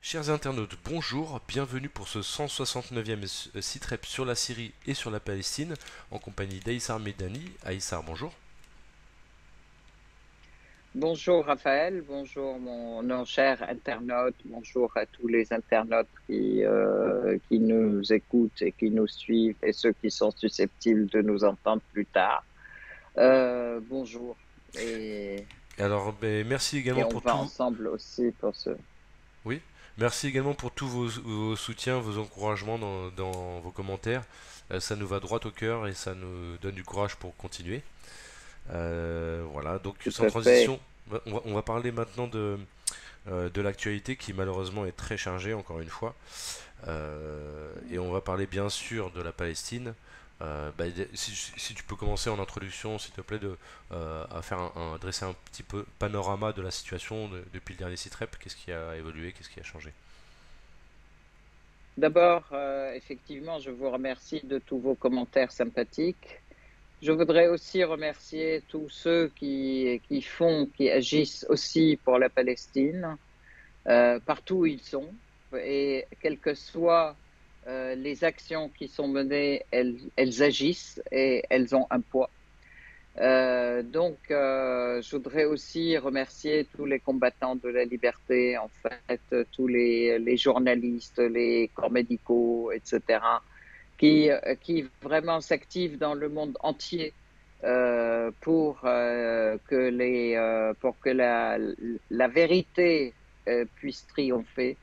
Chers internautes, bonjour, bienvenue pour ce 169e site-rep sur la Syrie et sur la Palestine, en compagnie d'Aïssar Medani. Aïssar, bonjour. Bonjour Raphaël, bonjour nos chers internautes, bonjour à tous les internautes qui nous écoutent et qui nous suivent et ceux qui sont susceptibles de nous entendre plus tard. Bonjour Alors, merci et également on pour va tout. ensemble aussi pour ce... Oui, merci également pour tous vos soutiens, vos encouragements dans vos commentaires. Ça nous va droit au cœur et ça nous donne du courage pour continuer. Voilà, donc Tout sans à fait. transition, on va parler maintenant de l'actualité qui malheureusement est très chargée, encore une fois. Et on va parler bien sûr de la Palestine. Si tu peux commencer en introduction, s'il te plaît, à faire dresser un petit peu panorama de la situation depuis le dernier site rep. Qu'est-ce qui a évolué, qu'est-ce qui a changé? D'abord, effectivement, je vous remercie de tous vos commentaires sympathiques. Je voudrais aussi remercier tous ceux qui agissent aussi pour la Palestine. Partout où ils sont, et quelles que soient les actions qui sont menées, elles agissent et elles ont un poids. Je voudrais aussi remercier tous les combattants de la liberté, en fait, tous les journalistes, les corps médicaux, etc., qui vraiment s'activent dans le monde entier pour que la vérité puisse triompher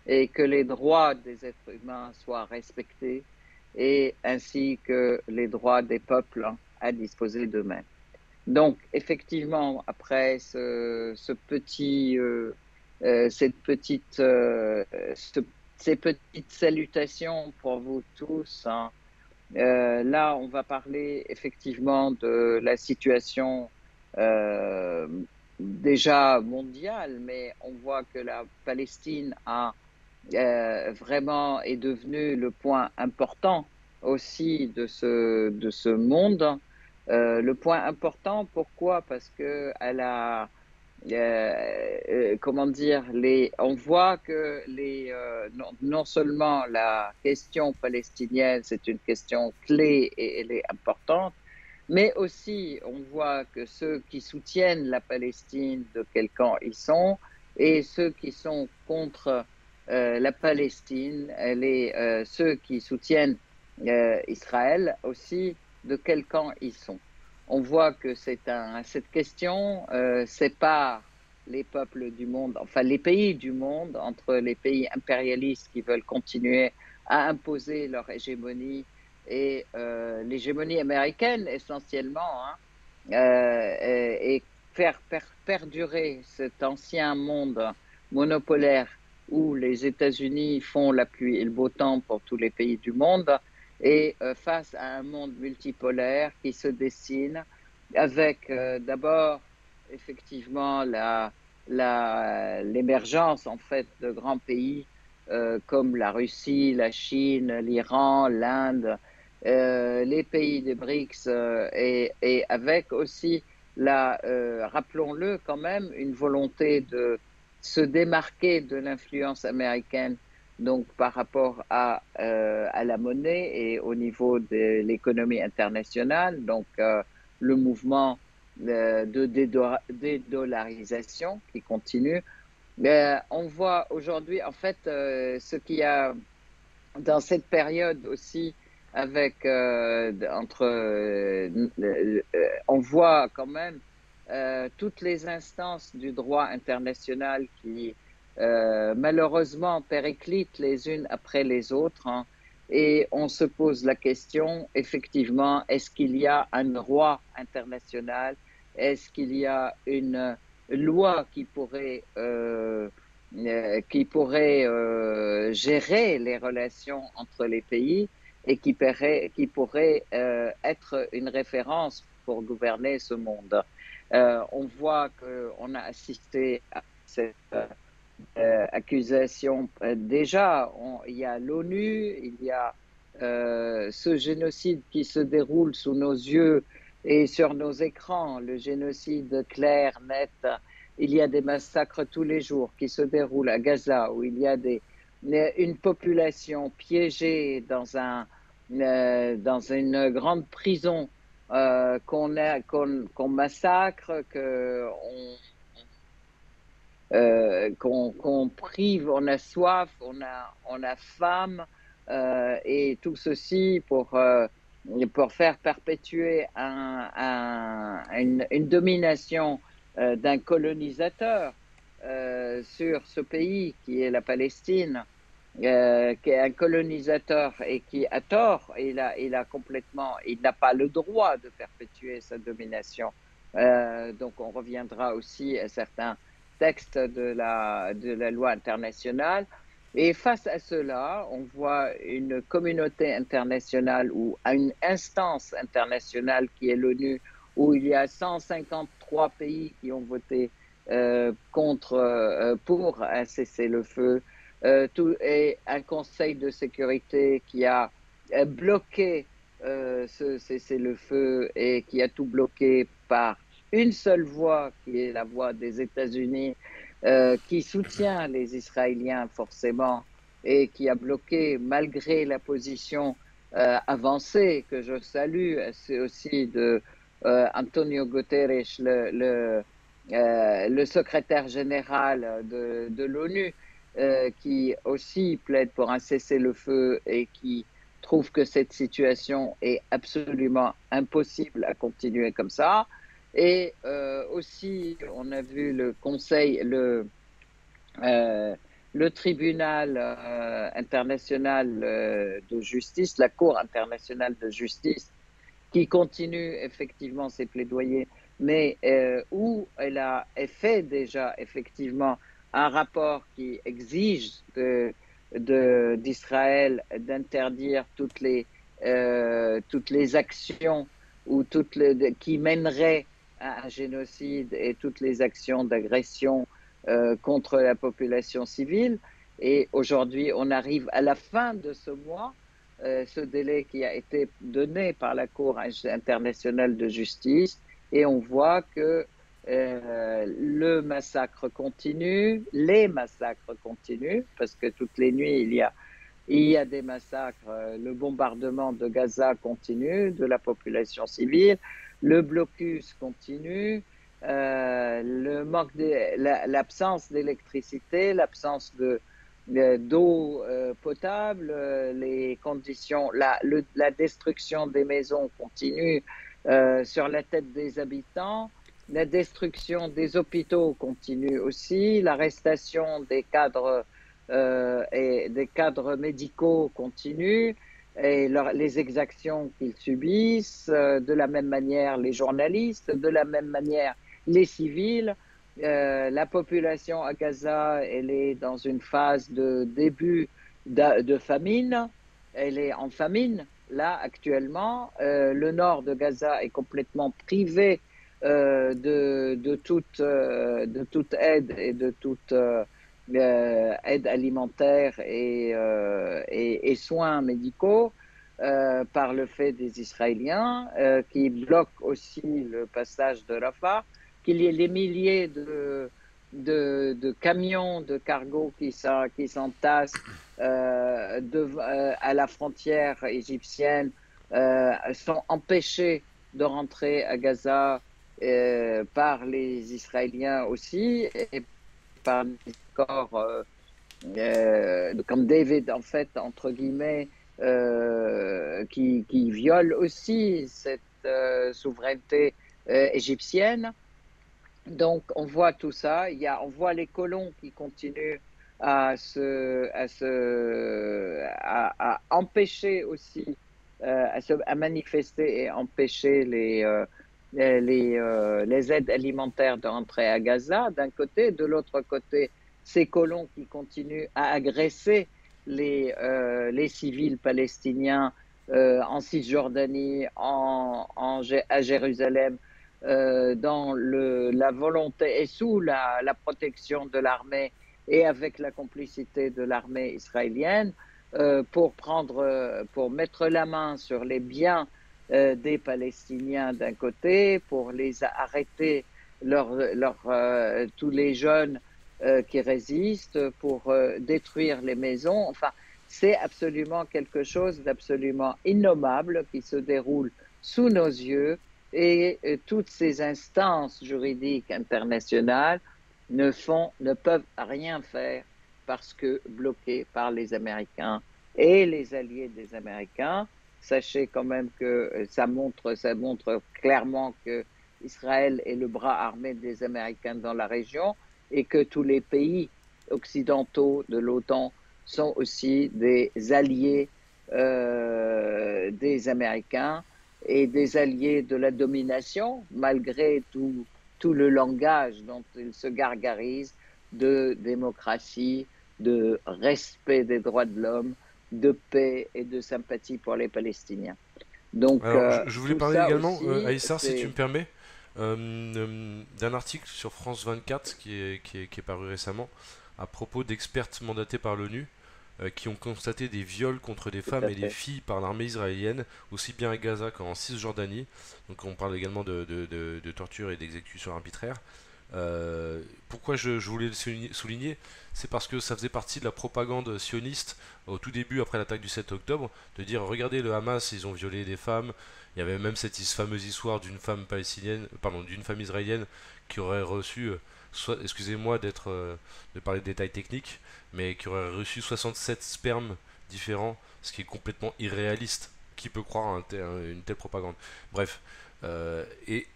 et que les droits des êtres humains soient respectés et ainsi que les droits des peuples à disposer d'eux-mêmes. Donc, effectivement, après cette petite, ces petites salutations pour vous tous, hein, là, on va parler effectivement de la situation euh, déjà mondiale, mais on voit que la Palestine vraiment est devenue le point important aussi de ce monde. Le point important, pourquoi? Parce que elle a comment dire, on voit que non seulement la question palestinienne, c'est une question clé et elle est importante, mais aussi on voit que ceux qui soutiennent la Palestine, de quel camp ils sont, et ceux qui sont contre la Palestine, ceux qui soutiennent Israël aussi, de quel camp ils sont. On voit que cette question sépare les peuples du monde, enfin les pays du monde, entre les pays impérialistes qui veulent continuer à imposer leur hégémonie et l'hégémonie américaine essentiellement, hein, et faire perdurer cet ancien monde monopolaire où les États-Unis font la pluie et le beau temps pour tous les pays du monde, et face à un monde multipolaire qui se dessine avec d'abord effectivement l'émergence en fait de grands pays comme la Russie, la Chine, l'Iran, l'Inde, les pays des BRICS et avec aussi rappelons-le quand même, une volonté de se démarquer de l'influence américaine donc par rapport à la monnaie et au niveau de l'économie internationale, donc le mouvement de dédollarisation qui continue. On voit aujourd'hui, en fait, ce qu'il y a dans cette période aussi, on voit quand même toutes les instances du droit international qui malheureusement périclitent les unes après les autres, hein, et on se pose la question, effectivement, est-ce qu'il y a un droit international? Est-ce qu'il y a une loi qui pourrait gérer les relations entre les pays et qui pourrait être une référence pour gouverner ce monde. On voit qu'on a assisté à cette accusations. Déjà, il y a l'ONU, il y a ce génocide qui se déroule sous nos yeux et sur nos écrans, le génocide clair, net. Il y a des massacres tous les jours qui se déroulent à Gaza, où il y a une population piégée dans une grande prison qu'on massacre, qu'on prive, on a soif, on a faim, et tout ceci pour faire perpétuer une domination d'un colonisateur sur ce pays qui est la Palestine, qui est un colonisateur et qui a tort, il n'a pas le droit de perpétuer sa domination. Donc on reviendra aussi à certains textes de la loi internationale. Et face à cela, on voit une communauté internationale ou une instance internationale qui est l'ONU, où il y a 153 pays qui ont voté pour un cessez-le-feu, et un Conseil de sécurité qui a bloqué ce cessez-le-feu et qui a tout bloqué par une seule voix, qui est la voix des États-Unis, qui soutient les Israéliens forcément et qui a bloqué malgré la position avancée que je salue, c'est aussi de Antonio Guterres, le secrétaire général de l'ONU, qui aussi plaide pour un cessez-le-feu et qui trouve que cette situation est absolument impossible à continuer comme ça. Et aussi, on a vu le tribunal international de justice, la Cour internationale de justice, qui continue effectivement ses plaidoyers, mais où elle fait déjà effectivement un rapport qui exige d'Israël d'interdire toutes les actions ou qui mèneraient à un génocide et toutes les actions d'agression contre la population civile. Et aujourd'hui, on arrive à la fin de ce mois, ce délai qui a été donné par la Cour internationale de justice, et on voit que le massacre continue, les massacres continuent, parce que toutes les nuits, il y a des massacres. Le bombardement de Gaza continue, de la population civile, le blocus continue, l'absence d'électricité, l'absence d'eau potable, les conditions, la destruction des maisons continue sur la tête des habitants, la destruction des hôpitaux continue aussi, l'arrestation des cadres et des cadres médicaux continue, et les exactions qu'ils subissent, de la même manière les journalistes, de la même manière les civils. La population à Gaza, elle est dans une phase de début de famine. Elle est en famine, là, actuellement. Le nord de Gaza est complètement privé de toute aide et de toute aide alimentaire et soins médicaux par le fait des Israéliens qui bloquent aussi le passage de Rafah, qu'il y ait des milliers de camions de cargo qui s'entassent à la frontière égyptienne, sont empêchés de rentrer à Gaza par les Israéliens aussi, et par les corps comme David, en fait, entre guillemets, qui viole aussi cette souveraineté égyptienne. Donc, on voit tout ça. On voit les colons qui continuent à empêcher aussi, à manifester et empêcher les aides alimentaires de rentrer à Gaza, d'un côté. De l'autre côté, ces colons qui continuent à agresser les civils palestiniens en Cisjordanie, à Jérusalem, dans la volonté et sous la protection de l'armée et avec la complicité de l'armée israélienne pour mettre la main sur les biens des Palestiniens d'un côté, pour les arrêter tous les jeunes qui résistent, pour détruire les maisons. Enfin, c'est absolument quelque chose d'absolument innommable qui se déroule sous nos yeux et toutes ces instances juridiques internationales ne peuvent rien faire parce que bloquées par les Américains et les alliés des Américains. Sachez quand même que ça montre clairement que Israël est le bras armé des Américains dans la région et que tous les pays occidentaux de l'OTAN sont aussi des alliés des Américains et des alliés de la domination, malgré tout le langage dont ils se gargarisent de démocratie, de respect des droits de l'homme, de paix et de sympathie pour les Palestiniens. Donc, Alors, je voulais tout parler ça également, aussi, Aïssar, si tu me permets, d'un article sur France 24 qui est paru récemment à propos d'experts mandatés par l'ONU qui ont constaté des viols contre des tout femmes à et des fait. filles par l'armée israélienne, aussi bien à Gaza qu'en Cisjordanie. Donc on parle également de torture et d'exécution arbitraire. Pourquoi je voulais le souligner, c'est parce que ça faisait partie de la propagande sioniste au tout début après l'attaque du 7 octobre, de dire regardez le Hamas, ils ont violé des femmes. Il y avait même cette fameuse histoire d'une femme palestinienne, pardon, d'une femme israélienne qui aurait reçu, excusez-moi de parler de détails techniques, mais qui aurait reçu 67 spermes différents, ce qui est complètement irréaliste. Qui peut croire à une telle propagande? Bref, et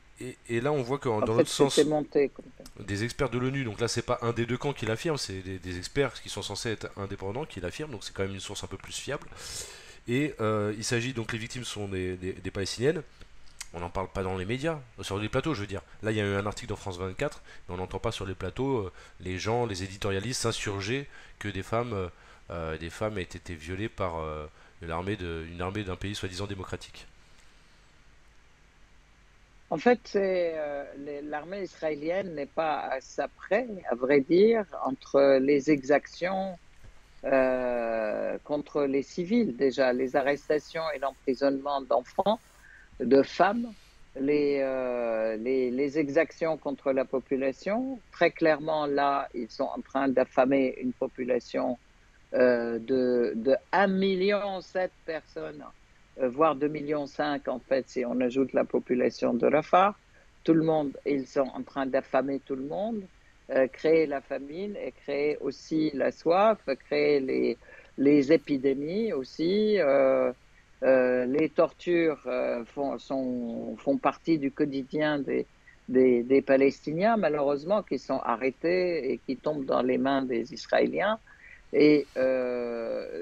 là on voit que En dans fait, l'autre c'était sens, monté comme ça. des experts de l'ONU, donc là c'est pas un des deux camps qui l'affirme, c'est des experts qui sont censés être indépendants qui l'affirment, donc c'est quand même une source un peu plus fiable. Et il s'agit donc, les victimes sont des Palestiniennes, on n'en parle pas dans les médias, sur les plateaux je veux dire. Là il y a eu un article dans France 24, mais on n'entend pas sur les plateaux les gens, les éditorialistes s'insurger que des femmes aient été violées par une armée d'un pays soi-disant démocratique. En fait, l'armée israélienne n'est pas à ça près, à vrai dire, entre les exactions contre les civils, déjà, les arrestations et l'emprisonnement d'enfants, de femmes, les exactions contre la population. Très clairement, là, ils sont en train d'affamer une population de 1,7 million personnes, voire 2,5 millions en fait, si on ajoute la population de Rafah. Tout le monde, ils sont en train d'affamer tout le monde, créer la famine et créer aussi la soif, créer les épidémies aussi. Les tortures font partie du quotidien des Palestiniens, malheureusement, qui sont arrêtés et qui tombent dans les mains des Israéliens. Et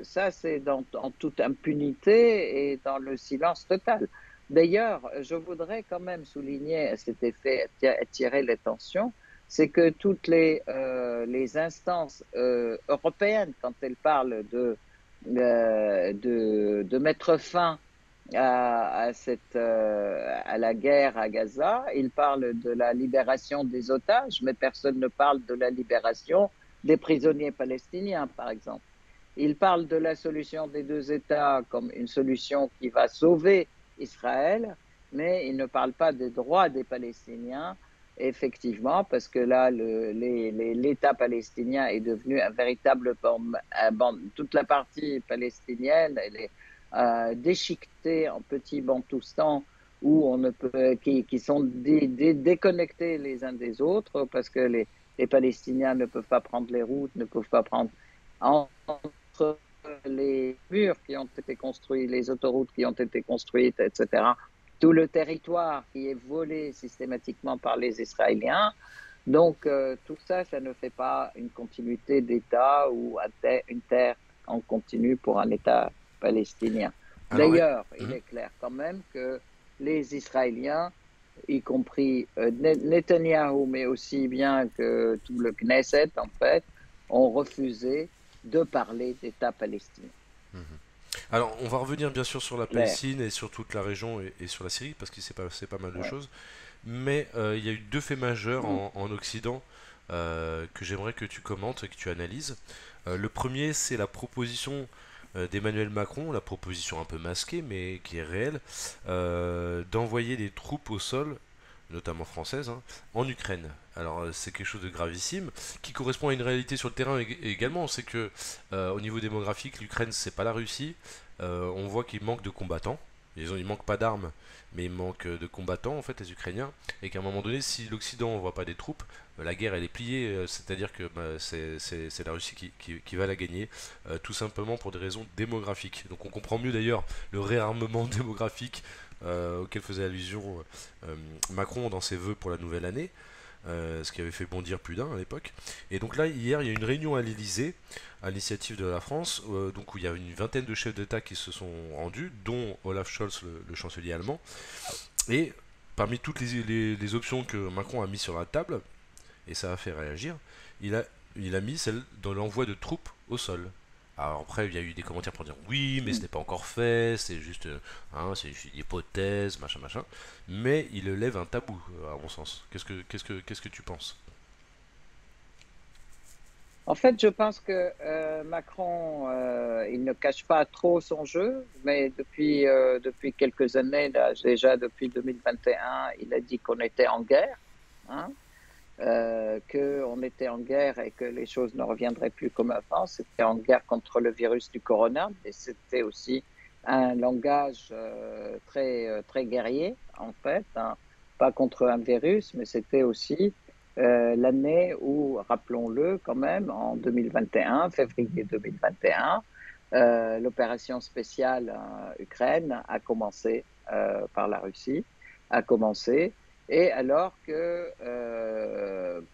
ça, c'est en toute impunité et dans le silence total. D'ailleurs, je voudrais quand même souligner à cet effet, attirer l'attention, c'est que toutes les instances européennes, quand elles parlent de mettre fin à la guerre à Gaza, ils parlent de la libération des otages, mais personne ne parle de la libération des prisonniers palestiniens, par exemple. Ils parlent de la solution des deux États comme une solution qui va sauver Israël, mais ils ne parlent pas des droits des Palestiniens, effectivement, parce que là, l'État palestinien est devenu un véritable... Toute la partie palestinienne, elle est déchiquetés en petits bantoustans où on ne peut, qui sont déconnectés les uns des autres parce que les Palestiniens ne peuvent pas prendre les routes, ne peuvent pas prendre entre les murs qui ont été construits, les autoroutes qui ont été construites, etc. Tout le territoire qui est volé systématiquement par les Israéliens. Donc, tout ça, ça ne fait pas une continuité d'État ou une terre en continu pour un État palestinien. Alors, D'ailleurs, il est clair quand même que les Israéliens, y compris Netanyahou, mais aussi bien que tout le Knesset, en fait, ont refusé de parler d'État palestinien. alors, on va revenir bien sûr sur la Clair. Palestine et sur toute la région et sur la Syrie, parce qu'il s'est passé pas mal de Ouais. choses. Mais il y a eu deux faits majeurs Mm. en Occident que j'aimerais que tu commentes et que tu analyses. Le premier, c'est la proposition d'Emmanuel Macron, la proposition un peu masquée mais qui est réelle, d'envoyer des troupes au sol, notamment françaises, hein, en Ukraine. Alors c'est quelque chose de gravissime, qui correspond à une réalité sur le terrain également. C'est que au niveau démographique, l'Ukraine c'est pas la Russie. On voit qu'il manque de combattants. Il manque pas d'armes, mais il manque de combattants en fait, les Ukrainiens. Et qu'à un moment donné, si l'Occident envoie pas des troupes, la guerre elle est pliée. C'est-à-dire que c'est la Russie qui va la gagner, tout simplement pour des raisons démographiques. Donc on comprend mieux d'ailleurs le réarmement démographique auquel faisait allusion Macron dans ses vœux pour la nouvelle année, ce qui avait fait bondir plus d'un à l'époque. Et donc là, hier, il y a eu une réunion à l'Elysée, à l'initiative de la France, donc où il y a une vingtaine de chefs d'État qui se sont rendus, dont Olaf Scholz, le chancelier allemand. Et parmi toutes les options que Macron a mis sur la table, et ça a fait réagir, il a, il a mis celle de l'envoi de troupes au sol. Alors après, il y a eu des commentaires pour dire oui, mais ce n'est pas encore fait, c'est juste, c'est juste une hypothèse, machin, machin. Mais il lève un tabou, à mon sens. Qu'est-ce que tu penses? En fait, je pense que Macron, il ne cache pas trop son jeu, mais depuis quelques années, là, déjà depuis 2021, il a dit qu'on était en guerre, hein, qu'on était en guerre et que les choses ne reviendraient plus comme avant. C'était en guerre contre le virus du corona, mais c'était aussi un langage très guerrier, en fait, hein, pas contre un virus, mais c'était aussi l'année où, rappelons-le quand même, en 2021, février 2021, l'opération spéciale Ukraine a commencé par la Russie, a commencé, et alors que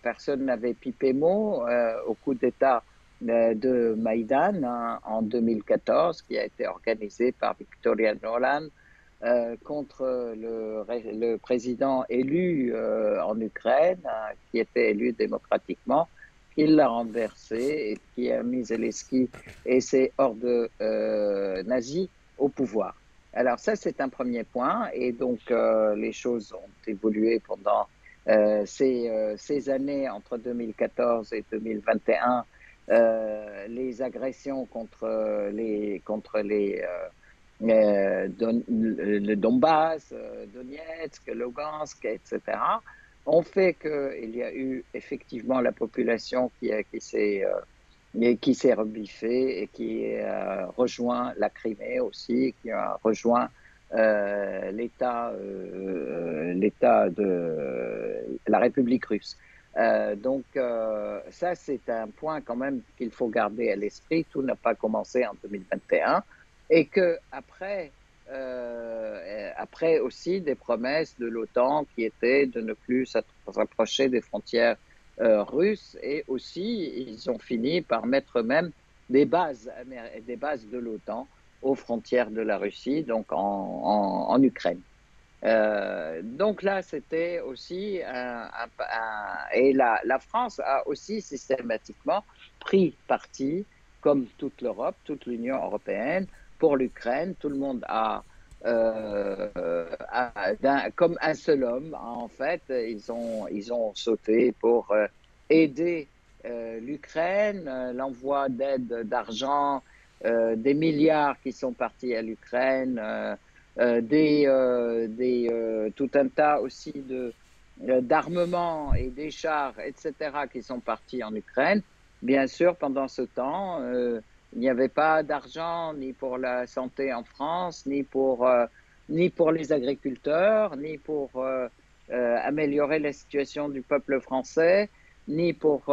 personne n'avait pipé mot au coup d'État de Maïdan, hein, en 2014, qui a été organisé par Victoria Nuland contre le président élu en Ukraine, qui était élu démocratiquement, qui l'a renversé et qui a mis Zelensky et ses hordes nazis au pouvoir. Alors ça, c'est un premier point. Et donc, les choses ont évolué pendant ces années entre 2014 et 2021. Les agressions contre le Donbass, Donetsk, Lugansk, etc., ont fait qu'il y a eu effectivement la population qui s'est rebiffée et qui a rejoint la Crimée aussi, qui a rejoint l'État de la République russe. Donc ça, c'est un point quand même qu'il faut garder à l'esprit. Tout n'a pas commencé en 2021 et que après aussi des promesses de l'OTAN qui étaient de ne plus s'approcher des frontières russes et aussi ils ont fini par mettre même des bases de l'OTAN aux frontières de la Russie, donc en Ukraine. Donc là, c'était aussi et la France a aussi systématiquement pris parti, comme toute l'Europe, toute l'Union européenne, pour l'Ukraine. Tout le monde comme un seul homme, en fait, ils ont sauté pour aider l'Ukraine, l'envoi d'aide d'argent, des milliards qui sont partis à l'Ukraine. Tout un tas aussi d'armements et des chars, etc., qui sont partis en Ukraine. Bien sûr, pendant ce temps, il n'y avait pas d'argent ni pour la santé en France, ni pour les agriculteurs, ni pour améliorer la situation du peuple français, ni pour...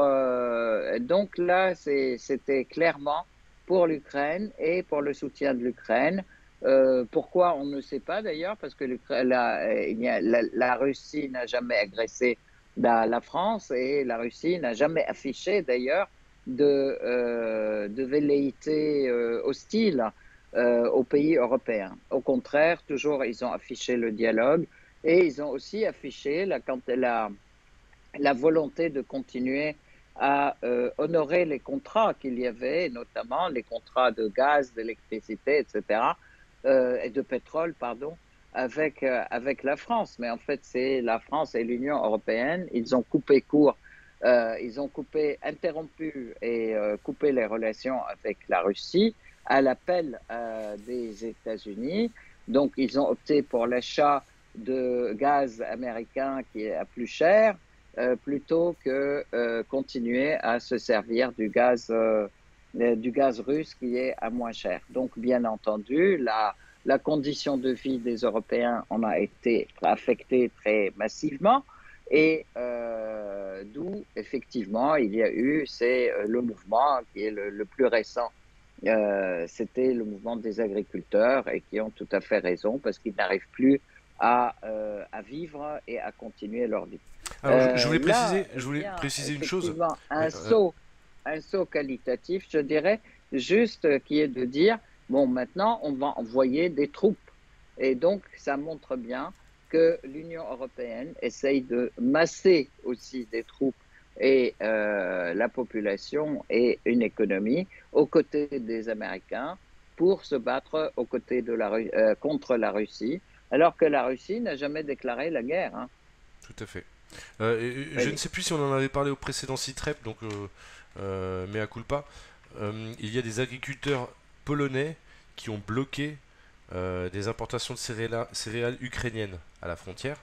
donc là, c'était clairement pour l'Ukraine et pour le soutien de l'Ukraine. Pourquoi on ne sait pas d'ailleurs, parce que la Russie n'a jamais agressé la France et la Russie n'a jamais affiché d'ailleurs de velléité hostile aux pays européens. Au contraire, toujours ils ont affiché le dialogue et ils ont aussi affiché la volonté de continuer à honorer les contrats qu'il y avait, notamment les contrats de gaz, d'électricité, etc., et de pétrole, pardon, avec la France. Mais en fait, c'est la France et l'Union européenne, ils ont coupé court Ils ont interrompu et coupé les relations avec la Russie à l'appel des États-Unis. Donc, ils ont opté pour l'achat de gaz américain qui est à plus cher, plutôt que continuer à se servir du gaz russe qui est à moins cher. Donc, bien entendu, la condition de vie des Européens en a été affectée très massivement. Et d'où, effectivement, il y a eu, c'est le mouvement qui est le plus récent. C'était le mouvement des agriculteurs et qui ont tout à fait raison parce qu'ils n'arrivent plus à vivre et à continuer leur vie. Alors, Là je voulais vient préciser une chose. effectivement Ouais, un saut qualitatif, je dirais, juste qui est de dire, bon, maintenant, on va envoyer des troupes. Et donc, ça montre bien que l'Union européenne essaye de masser aussi des troupes et la population et une économie aux côtés des Américains pour se battre aux côtés contre la Russie, alors que la Russie n'a jamais déclaré la guerre. Hein. tout à fait. Je ne Oui. sais plus si on en avait parlé au précédent Citrep, donc mea culpa. Il y a des agriculteurs polonais qui ont bloqué des importations de céréales ukrainiennes à la frontière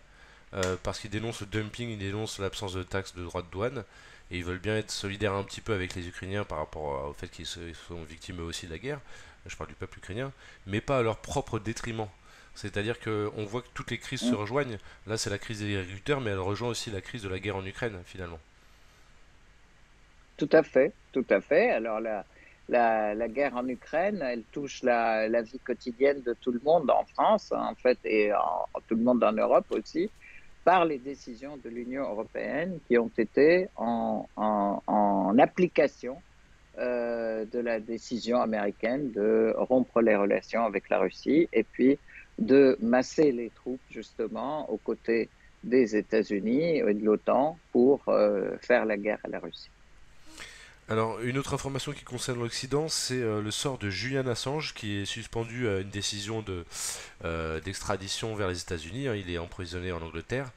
parce qu'ils dénoncent le dumping, ils dénoncent l'absence de taxes de droits de douane et ils veulent bien être solidaires un petit peu avec les Ukrainiens par rapport au fait qu'ils sont victimes eux aussi de la guerre. Je parle du peuple ukrainien, mais pas à leur propre détriment. C'est-à-dire qu'on voit que toutes les crises se Mm. rejoignent. Là, c'est la crise des agriculteurs, mais elle rejoint aussi la crise de la guerre en Ukraine, finalement. Tout à fait, tout à fait. Alors la guerre en Ukraine, elle touche la vie quotidienne de tout le monde en France, hein, en fait, et tout le monde en Europe aussi, par les décisions de l'Union européenne qui ont été en application de la décision américaine de rompre les relations avec la Russie et puis de masser les troupes justement aux côtés des États-Unis et de l'OTAN pour faire la guerre à la Russie. Alors, une autre information qui concerne l'Occident, c'est le sort de Julian Assange, qui est suspendu à une décision d'extradition vers les États-Unis. Hein. Il est emprisonné en Angleterre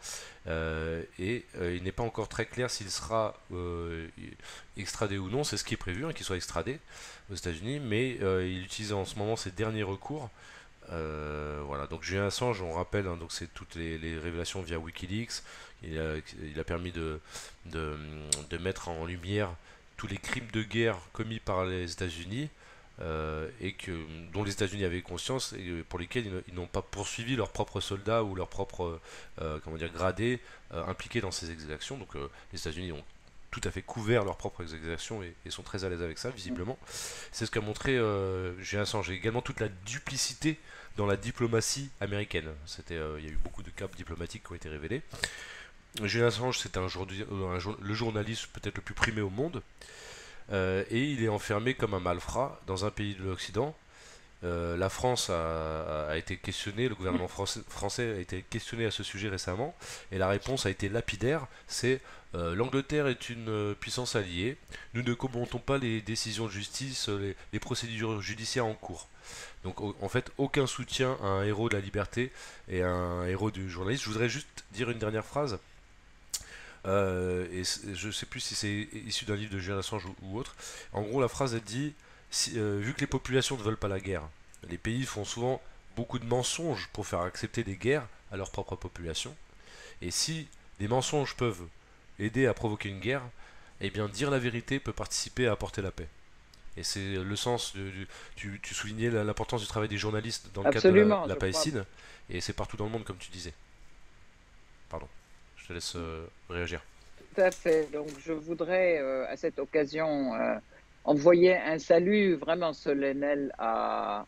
et il n'est pas encore très clair s'il sera extradé ou non. C'est ce qui est prévu, hein, qu'il soit extradé aux États-Unis, mais il utilise en ce moment ses derniers recours. Voilà, donc Julian Assange, on rappelle, hein, donc c'est toutes les révélations via Wikileaks. Il a permis de, de mettre en lumière tous les crimes de guerre commis par les États-Unis dont les États-Unis avaient conscience et pour lesquels ils n'ont pas poursuivi leurs propres soldats ou leurs propres comment dire, gradés impliqués dans ces exactions. Donc les États-Unis ont tout à fait couvert leurs propres exactions et sont très à l'aise avec ça, visiblement. C'est ce qu'a montré Julian Assange. Et également toute la duplicité dans la diplomatie américaine. Il y a eu beaucoup de cas diplomatiques qui ont été révélés. Julian Assange, c'est le journaliste peut-être le plus primé au monde, et il est enfermé comme un malfrat dans un pays de l'Occident. La France a été questionnée, le gouvernement français a été questionné à ce sujet récemment, et la réponse a été lapidaire, c'est l'Angleterre est une puissance alliée, nous ne commentons pas les décisions de justice, les procédures judiciaires en cours. Donc en fait, aucun soutien à un héros de la liberté et à un héros du journaliste. Je voudrais juste dire une dernière phrase. Je ne sais plus si c'est issu d'un livre de Julian Assange ou autre. En gros, la phrase elle dit vu que les populations ne veulent pas la guerre, les pays font souvent beaucoup de mensonges pour faire accepter des guerres à leur propre population. Et si les mensonges peuvent aider à provoquer une guerre, eh bien dire la vérité peut participer à apporter la paix. Et c'est le sens tu soulignais l'importance du travail des journalistes dans le cadre de Absolument, la je crois Palestine, et c'est partout dans le monde comme tu disais. Pardon, je te laisse réagir. tout à fait. Donc, je voudrais à cette occasion envoyer un salut vraiment solennel à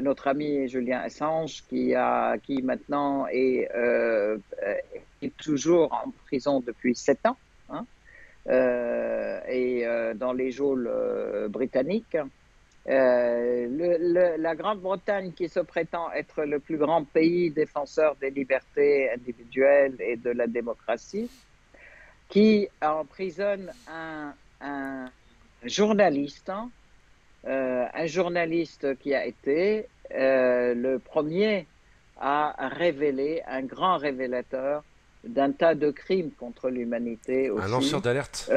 notre ami Julien Assange qui maintenant est toujours en prison depuis 7 ans, hein, et dans les geôles britanniques. La Grande-Bretagne, qui se prétend être le plus grand pays défenseur des libertés individuelles et de la démocratie, qui emprisonne un journaliste, hein, un journaliste qui a été le premier à révéler, un grand révélateur d'un tas de crimes contre l'humanité Un lanceur aussi, d'alerte.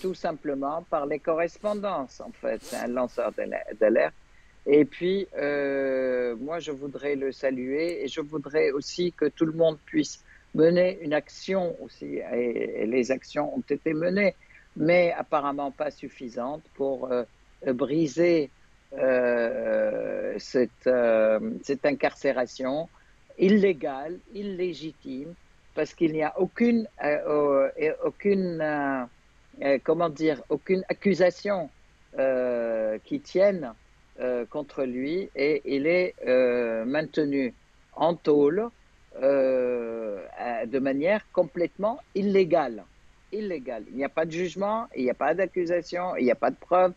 tout simplement par les correspondances, en fait. C'est un lanceur d'alerte. Et puis, moi, je voudrais le saluer et je voudrais aussi que tout le monde puisse mener une action aussi. Et les actions ont été menées, mais apparemment pas suffisantes pour briser cette incarcération illégale, illégitime, parce qu'il n'y a comment dire, aucune accusation qui tienne contre lui et il est maintenu en tôle de manière complètement illégale. Illégale. Il n'y a pas de jugement, il n'y a pas d'accusation, il n'y a pas de preuve.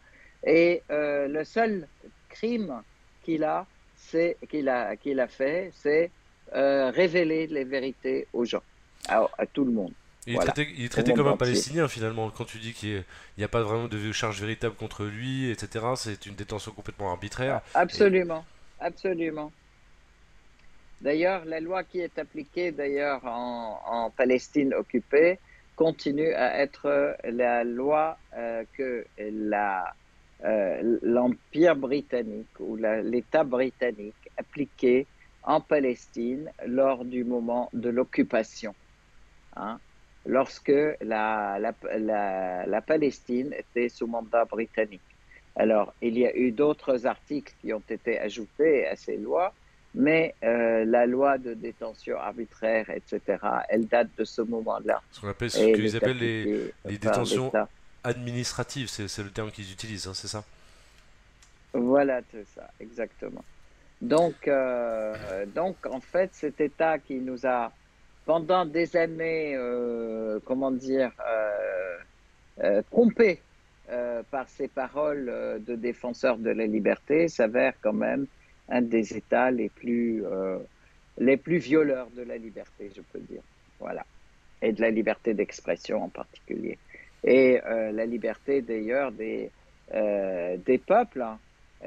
Et le seul crime qu'il a, qu'il a fait, c'est révéler les vérités aux gens, à tout le monde. Voilà, Il est au traité comme monde un entier. Palestinien finalement. Quand tu dis qu'il n'y a pas vraiment de charge véritable contre lui, etc., c'est une détention complètement arbitraire. Et Absolument, absolument. D'ailleurs, la loi qui est appliquée d'ailleurs en Palestine occupée continue à être la loi que l'Empire britannique ou l'État britannique appliquait en Palestine lors du moment de l'occupation, hein, lorsque la Palestine était sous mandat britannique. Alors, il y a eu d'autres articles qui ont été ajoutés à ces lois, mais la loi de détention arbitraire, etc., elle date de ce moment-là ce et elle qu'ils est appellent appliquée les par détentions l'État. administratives, c'est le terme qu'ils utilisent, hein, c'est ça? Voilà, c'est ça, exactement. Donc, en fait, cet État qui nous a, pendant des années, comment dire, trompés par ces paroles de défenseurs de la liberté, s'avère quand même un des États les plus violeurs de la liberté, je peux dire. Voilà. Et de la liberté d'expression en particulier. Et la liberté d'ailleurs des peuples, hein,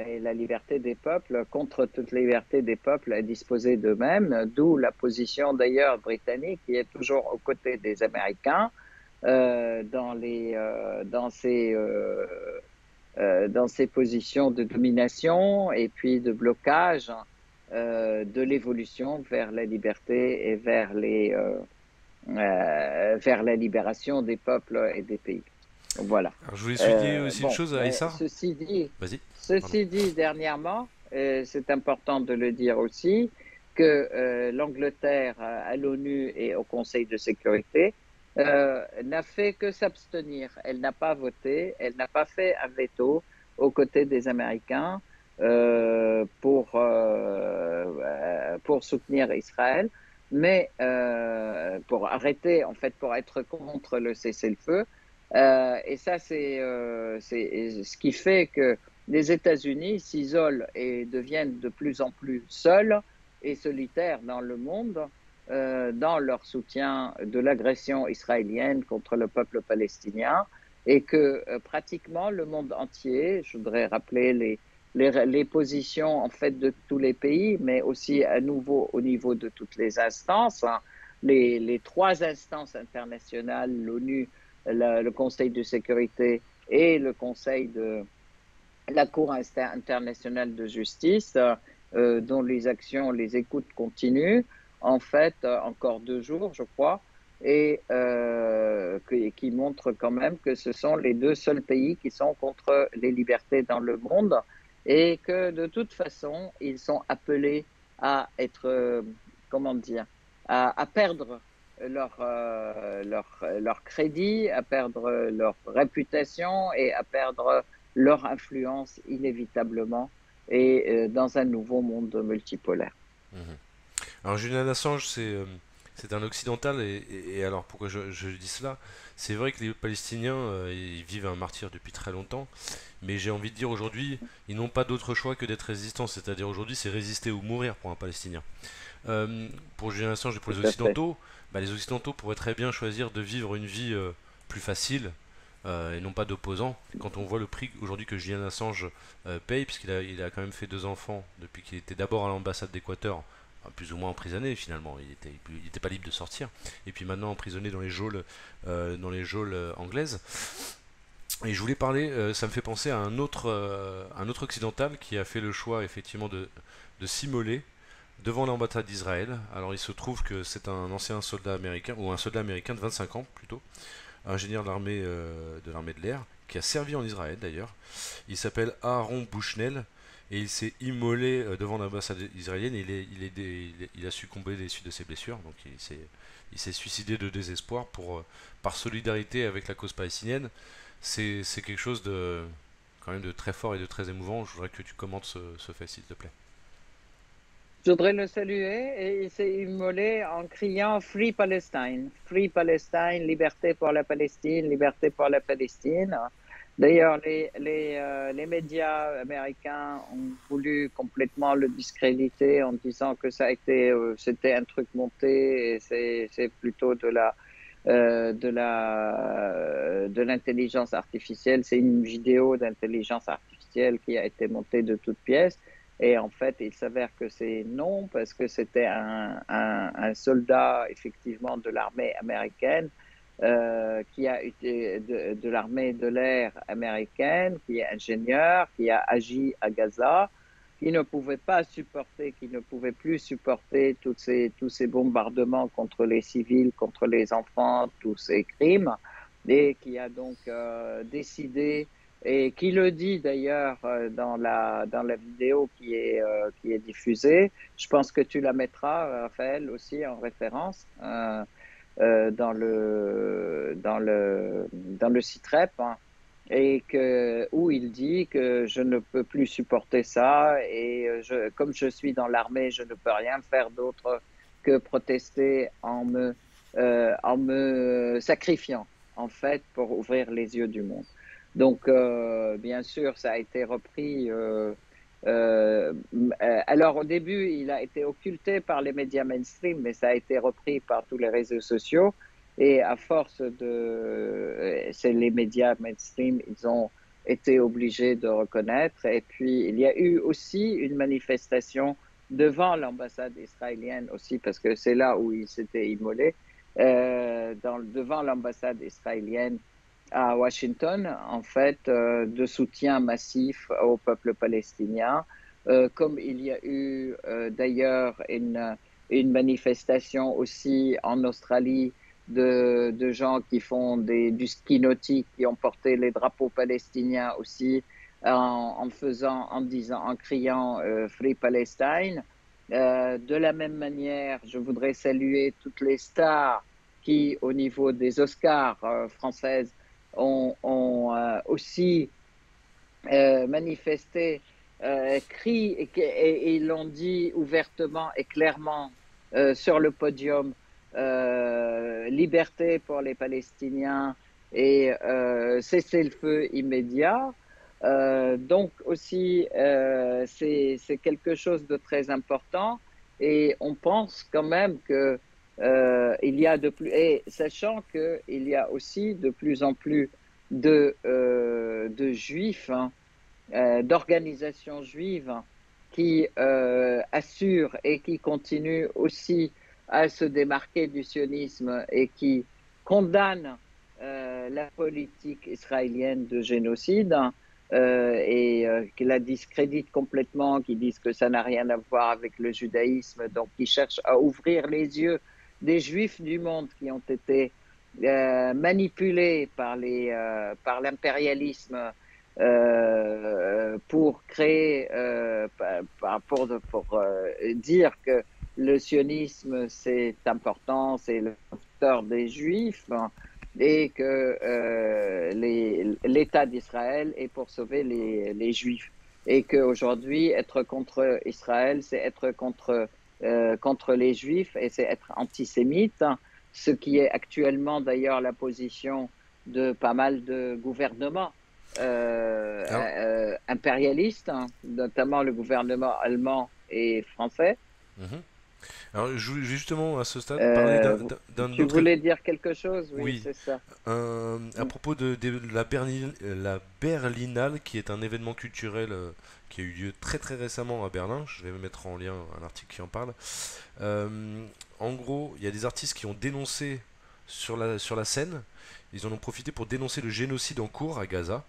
et la liberté des peuples contre toute liberté des peuples à disposer d'eux-mêmes, d'où la position d'ailleurs britannique qui est toujours aux côtés des Américains dans ces positions de domination et puis de blocage de l'évolution vers la liberté et vers la libération des peuples et des pays. Voilà. Alors, je voulais souligner aussi une Bon, chose, mais Aïssa. Vas-y, pardon. ceci dit dernièrement, c'est important de le dire aussi, que l'Angleterre à l'ONU et au Conseil de sécurité n'a fait que s'abstenir. Elle n'a pas voté, elle n'a pas fait un veto aux côtés des Américains pour soutenir Israël, mais pour arrêter, en fait, pour être contre le cessez-le-feu. Et ça, c'est ce qui fait que les États-Unis s'isolent et deviennent de plus en plus seuls et solitaires dans le monde, dans leur soutien de l'agression israélienne contre le peuple palestinien, et que pratiquement le monde entier, je voudrais rappeler les positions en fait de tous les pays, mais aussi à nouveau au niveau de toutes les instances, hein, les trois instances internationales, l'ONU, le Conseil de sécurité et le Conseil de la Cour internationale de justice, dont les actions, les écoutes continuent, en fait, encore 2 jours, je crois, et qui montrent quand même que ce sont les deux seuls pays qui sont contre les libertés dans le monde et que de toute façon, ils sont appelés à être, comment dire, à perdre leur crédit, à perdre leur réputation et à perdre leur influence inévitablement et dans un nouveau monde multipolaire. Mhm. Alors Julian Assange, c'est un occidental, et alors pourquoi je dis cela? C'est vrai que les Palestiniens, ils vivent un martyr depuis très longtemps, mais j'ai envie de dire aujourd'hui, ils n'ont pas d'autre choix que d'être résistants, c'est-à-dire aujourd'hui c'est résister ou mourir pour un Palestinien. Pour Julian Assange et pour les Tout à fait. Occidentaux, bah, les Occidentaux pourraient très bien choisir de vivre une vie plus facile, et non pas d'opposants. Quand on voit le prix aujourd'hui que Julian Assange paye, puisqu'il il a quand même fait 2 enfants depuis qu'il était d'abord à l'ambassade d'Équateur plus ou moins emprisonné finalement. Il était pas libre de sortir. Et puis maintenant emprisonné dans les geôles anglaises. Et je voulais parler, ça me fait penser à un autre occidental qui a fait le choix effectivement de s'immoler devant l'ambassade d'Israël. Alors il se trouve que c'est un ancien soldat américain, ou un soldat américain de 25 ans plutôt, ingénieur de l'armée de l'air, qui a servi en Israël d'ailleurs. Il s'appelle Aaron Bushnell et il s'est immolé devant l'ambassade israélienne. Il a succombé des suites de ses blessures, donc il s'est suicidé de désespoir par solidarité avec la cause palestinienne. C'est quelque chose de quand même de très fort et de très émouvant. Je voudrais que tu commentes ce fait, s'il te plaît. Je voudrais le saluer et il s'est immolé en criant Free Palestine, liberté pour la Palestine, liberté pour la Palestine. D'ailleurs, les médias américains ont voulu complètement le discréditer en disant que c'était un truc monté et c'est plutôt de l'intelligence artificielle. C'est une vidéo d'intelligence artificielle qui a été montée de toutes pièces. Et en fait, il s'avère que c'est non, parce que c'était un soldat, effectivement, de l'armée américaine, qui a été de l'armée de l'air américaine, qui est ingénieur, qui a agi à Gaza, qui ne pouvait pas supporter, qui ne pouvait plus supporter tous ces bombardements contre les civils, contre les enfants, tous ces crimes, et qui a donc décidé, et qui le dit d'ailleurs dans la vidéo qui est diffusée. Je pense que tu la mettras, Raphaël, aussi en référence dans le site REP, hein, où il dit que je ne peux plus supporter ça et comme je suis dans l'armée, je ne peux rien faire d'autre que protester en me sacrifiant, en fait, pour ouvrir les yeux du monde. Donc, bien sûr, ça a été repris. Alors, au début, il a été occulté par les médias mainstream, mais ça a été repris par tous les réseaux sociaux. Et à force c'est les médias mainstream, ils ont été obligés de reconnaître. Et puis, il y a eu aussi une manifestation devant l'ambassade israélienne aussi, parce que c'est là où il s'était immolé, devant l'ambassade israélienne à Washington, en fait, de soutien massif au peuple palestinien, comme il y a eu d'ailleurs une manifestation aussi en Australie de gens qui font du ski nautique, qui ont porté les drapeaux palestiniens aussi, en criant Free Palestine. De la même manière, je voudrais saluer toutes les stars qui, au niveau des Oscars françaises, ont aussi manifesté, cri et ils l'ont dit ouvertement et clairement sur le podium, liberté pour les Palestiniens et cessez-le-feu immédiat. Donc aussi, c'est quelque chose de très important et on pense quand même que il y a et sachant qu'il y a aussi de plus en plus de juifs, hein, d'organisations juives qui assurent et qui continuent aussi à se démarquer du sionisme et qui condamnent la politique israélienne de génocide, qui la discréditent complètement, qui disent que ça n'a rien à voir avec le judaïsme, donc qui cherchent à ouvrir les yeux des juifs du monde qui ont été manipulés par l'impérialisme pour créer, pour dire que le sionisme c'est important, c'est le sauveteur des juifs, hein, et que l'État d'Israël est pour sauver les juifs. Et qu'aujourd'hui, être contre Israël, c'est être contre les juifs et c'est être antisémite, ce qui est actuellement d'ailleurs la position de pas mal de gouvernements Alors, impérialistes, hein, notamment le gouvernement allemand et français. mhm. Alors, je voulais justement à ce stade parler Euh, d'un Tu autre. voulais dire quelque chose? Oui, Oui, c'est ça. à Mm. propos de la Berlinale, qui est un événement culturel qui a eu lieu très très récemment à Berlin. Je vais mettre en lien un article qui en parle. Euh, En gros, il y a des artistes qui ont dénoncé sur la scène. Ils en ont profité pour dénoncer le génocide en cours à Gaza.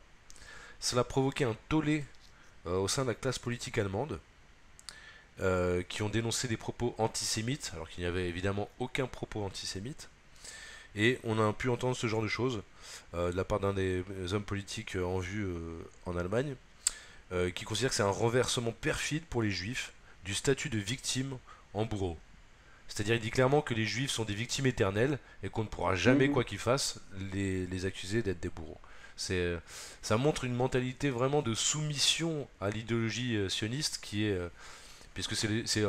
Cela a provoqué un tollé au sein de la classe politique allemande, qui ont dénoncé des propos antisémites, alors qu'il n'y avait évidemment aucun propos antisémite. Et on a pu entendre ce genre de choses de la part d'un des hommes politiques en vue en Allemagne, qui considère que c'est un renversement perfide pour les juifs du statut de victime en bourreau. C'est-à-dire, il dit clairement que les juifs sont des victimes éternelles et qu'on ne pourra jamais, Mhm. quoi qu'ils fassent, les accuser d'être des bourreaux. C'est, ça montre une mentalité vraiment de soumission à l'idéologie sioniste qui est, puisque c'est